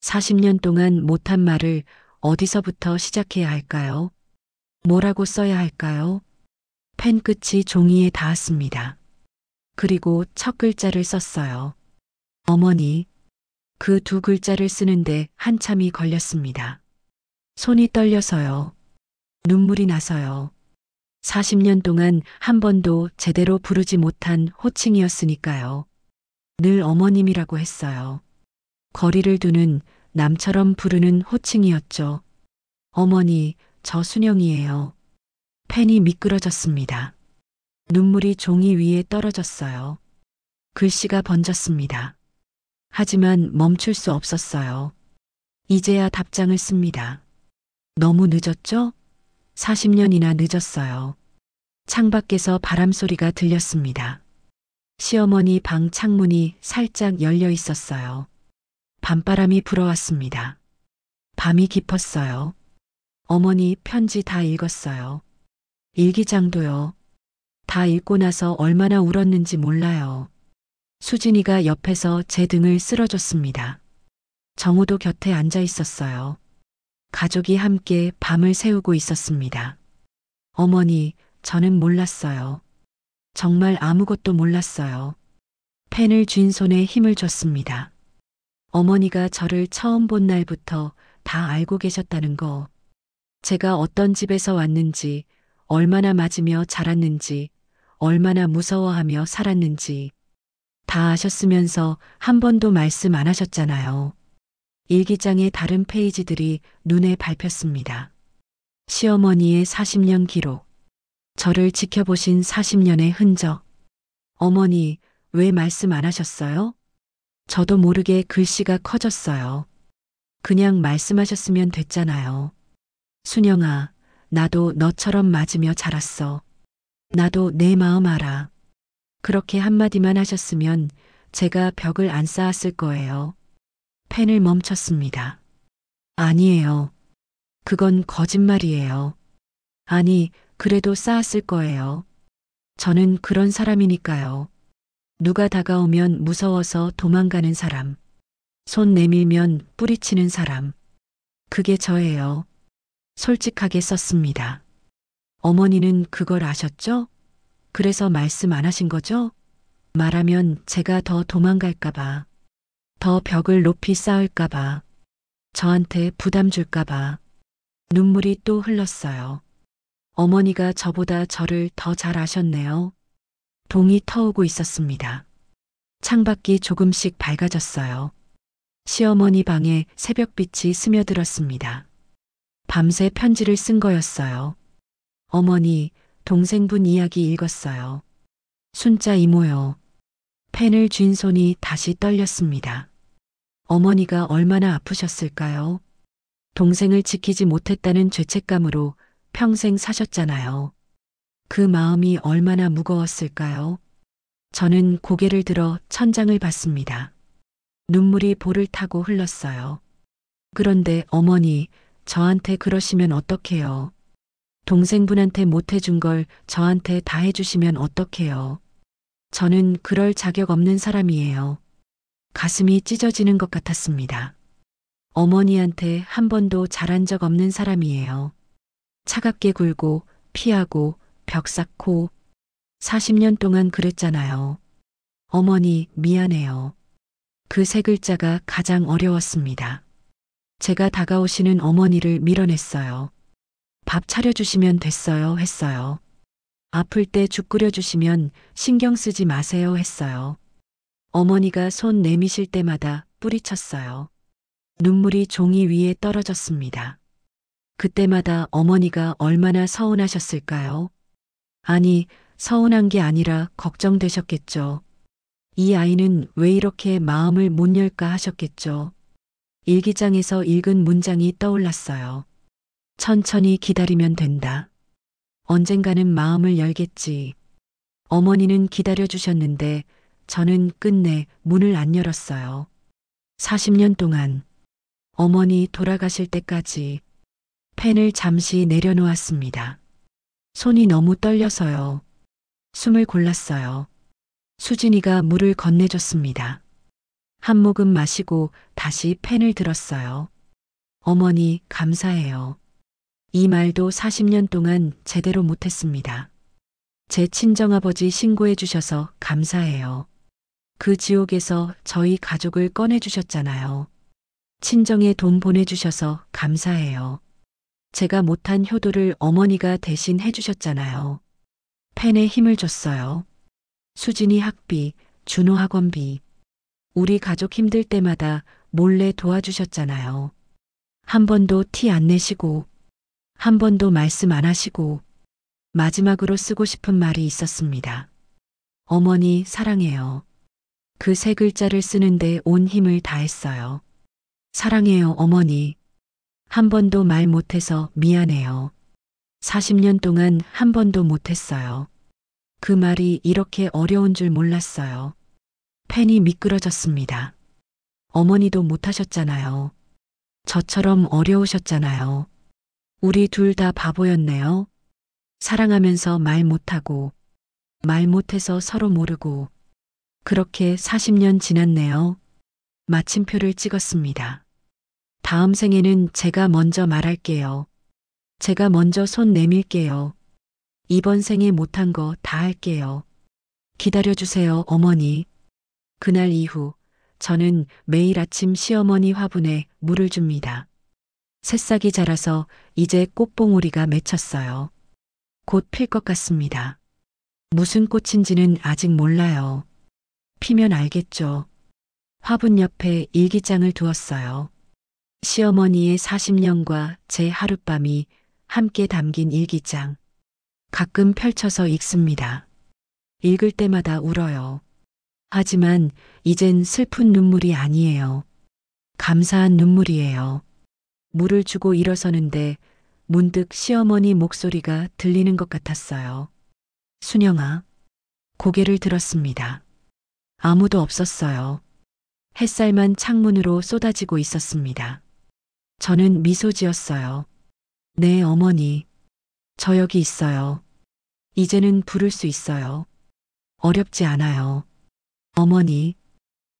40년 동안 못한 말을 어디서부터 시작해야 할까요? 뭐라고 써야 할까요? 펜 끝이 종이에 닿았습니다. 그리고 첫 글자를 썼어요. 어머니. 그 2글자를 쓰는데 한참이 걸렸습니다. 손이 떨려서요. 눈물이 나서요. 40년 동안 한 번도 제대로 부르지 못한 호칭이었으니까요. 늘 어머님이라고 했어요. 거리를 두는 남처럼 부르는 호칭이었죠. 어머니, 저 순영이에요. 펜이 미끄러졌습니다. 눈물이 종이 위에 떨어졌어요. 글씨가 번졌습니다. 하지만 멈출 수 없었어요. 이제야 답장을 씁니다. 너무 늦었죠? 40년이나 늦었어요. 창밖에서 바람 소리가 들렸습니다. 시어머니 방 창문이 살짝 열려 있었어요. 밤바람이 불어왔습니다. 밤이 깊었어요. 어머니 편지 다 읽었어요. 일기장도요. 다 읽고 나서 얼마나 울었는지 몰라요. 수진이가 옆에서 제 등을 쓸어줬습니다. 정우도 곁에 앉아 있었어요. 가족이 함께 밤을 새우고 있었습니다. 어머니, 저는 몰랐어요. 정말 아무것도 몰랐어요. 펜을 쥔 손에 힘을 줬습니다. 어머니가 저를 처음 본 날부터 다 알고 계셨다는 거. 제가 어떤 집에서 왔는지, 얼마나 맞으며 자랐는지, 얼마나 무서워하며 살았는지 다 아셨으면서 한 번도 말씀 안 하셨잖아요. 일기장의 다른 페이지들이 눈에 밟혔습니다. 시어머니의 40년 기록, 저를 지켜보신 40년의 흔적. 어머니, 왜 말씀 안 하셨어요? 저도 모르게 글씨가 커졌어요. 그냥 말씀하셨으면 됐잖아요. 순영아, 나도 너처럼 맞으며 자랐어. 나도 내 마음 알아. 그렇게 한마디만 하셨으면 제가 벽을 안 쌓았을 거예요. 펜을 멈췄습니다. 아니에요. 그건 거짓말이에요. 아니, 그래도 쌓았을 거예요. 저는 그런 사람이니까요. 누가 다가오면 무서워서 도망가는 사람. 손 내밀면 뿌리치는 사람. 그게 저예요. 솔직하게 썼습니다. 어머니는 그걸 아셨죠? 그래서 말씀 안 하신 거죠? 말하면 제가 더 도망갈까봐, 더 벽을 높이 쌓을까봐, 저한테 부담 줄까봐. 눈물이 또 흘렀어요. 어머니가 저보다 저를 더 잘 아셨네요. 동이 터오고 있었습니다. 창밖이 조금씩 밝아졌어요. 시어머니 방에 새벽빛이 스며들었습니다. 밤새 편지를 쓴 거였어요. 어머니, 동생분 이야기 읽었어요. 순자 이모요. 펜을 쥔 손이 다시 떨렸습니다. 어머니가 얼마나 아프셨을까요? 동생을 지키지 못했다는 죄책감으로 평생 사셨잖아요. 그 마음이 얼마나 무거웠을까요? 저는 고개를 들어 천장을 봤습니다. 눈물이 볼을 타고 흘렀어요. 그런데 어머니, 저한테 그러시면 어떡해요? 동생분한테 못 해준 걸 저한테 다 해주시면 어떡해요? 저는 그럴 자격 없는 사람이에요. 가슴이 찢어지는 것 같았습니다. 어머니한테 한 번도 잘한 적 없는 사람이에요. 차갑게 굴고 피하고 벽 쌓고 40년 동안 그랬잖아요. 어머니 미안해요. 그 세 글자가 가장 어려웠습니다. 제가 다가오시는 어머니를 밀어냈어요. 밥 차려주시면 됐어요 했어요. 아플 때 죽 끓여주시면 신경 쓰지 마세요 했어요. 어머니가 손 내미실 때마다 뿌리쳤어요. 눈물이 종이 위에 떨어졌습니다. 그때마다 어머니가 얼마나 서운하셨을까요? 아니, 서운한 게 아니라 걱정되셨겠죠. 이 아이는 왜 이렇게 마음을 못 열까 하셨겠죠. 일기장에서 읽은 문장이 떠올랐어요. 천천히 기다리면 된다. 언젠가는 마음을 열겠지. 어머니는 기다려주셨는데 저는 끝내 문을 안 열었어요. 40년 동안 어머니 돌아가실 때까지 펜을 잠시 내려놓았습니다. 손이 너무 떨려서요. 숨을 골랐어요. 수진이가 물을 건네줬습니다. 한 모금 마시고 다시 펜을 들었어요. 어머니 감사해요. 이 말도 40년 동안 제대로 못했습니다. 제 친정아버지 신고해 주셔서 감사해요. 그 지옥에서 저희 가족을 꺼내 주셨잖아요. 친정에 돈 보내주셔서 감사해요. 제가 못한 효도를 어머니가 대신 해주셨잖아요. 펜에 힘을 줬어요. 수진이 학비, 준호 학원비. 우리 가족 힘들 때마다 몰래 도와주셨잖아요. 한 번도 티 안 내시고, 한 번도 말씀 안 하시고, 마지막으로 쓰고 싶은 말이 있었습니다. 어머니 사랑해요. 그 세 글자를 쓰는데 온 힘을 다했어요. 사랑해요, 어머니. 한 번도 말 못해서 미안해요. 40년 동안 한 번도 못했어요. 그 말이 이렇게 어려운 줄 몰랐어요. 펜이 미끄러졌습니다. 어머니도 못하셨잖아요. 저처럼 어려우셨잖아요. 우리 둘 다 바보였네요. 사랑하면서 말 못하고, 말 못해서 서로 모르고, 그렇게 40년 지났네요. 마침표를 찍었습니다. 다음 생에는 제가 먼저 말할게요. 제가 먼저 손 내밀게요. 이번 생에 못한 거 다 할게요. 기다려주세요, 어머니. 그날 이후 저는 매일 아침 시어머니 화분에 물을 줍니다. 새싹이 자라서 이제 꽃봉오리가 맺혔어요. 곧 필 것 같습니다. 무슨 꽃인지는 아직 몰라요. 피면 알겠죠. 화분 옆에 일기장을 두었어요. 시어머니의 40년과 제 하룻밤이 함께 담긴 일기장. 가끔 펼쳐서 읽습니다. 읽을 때마다 울어요. 하지만 이젠 슬픈 눈물이 아니에요. 감사한 눈물이에요. 물을 주고 일어서는데 문득 시어머니 목소리가 들리는 것 같았어요. 순영아. 고개를 들었습니다. 아무도 없었어요. 햇살만 창문으로 쏟아지고 있었습니다. 저는 미소 지었어요. 네, 어머니. 저 여기 있어요. 이제는 부를 수 있어요. 어렵지 않아요. 어머니.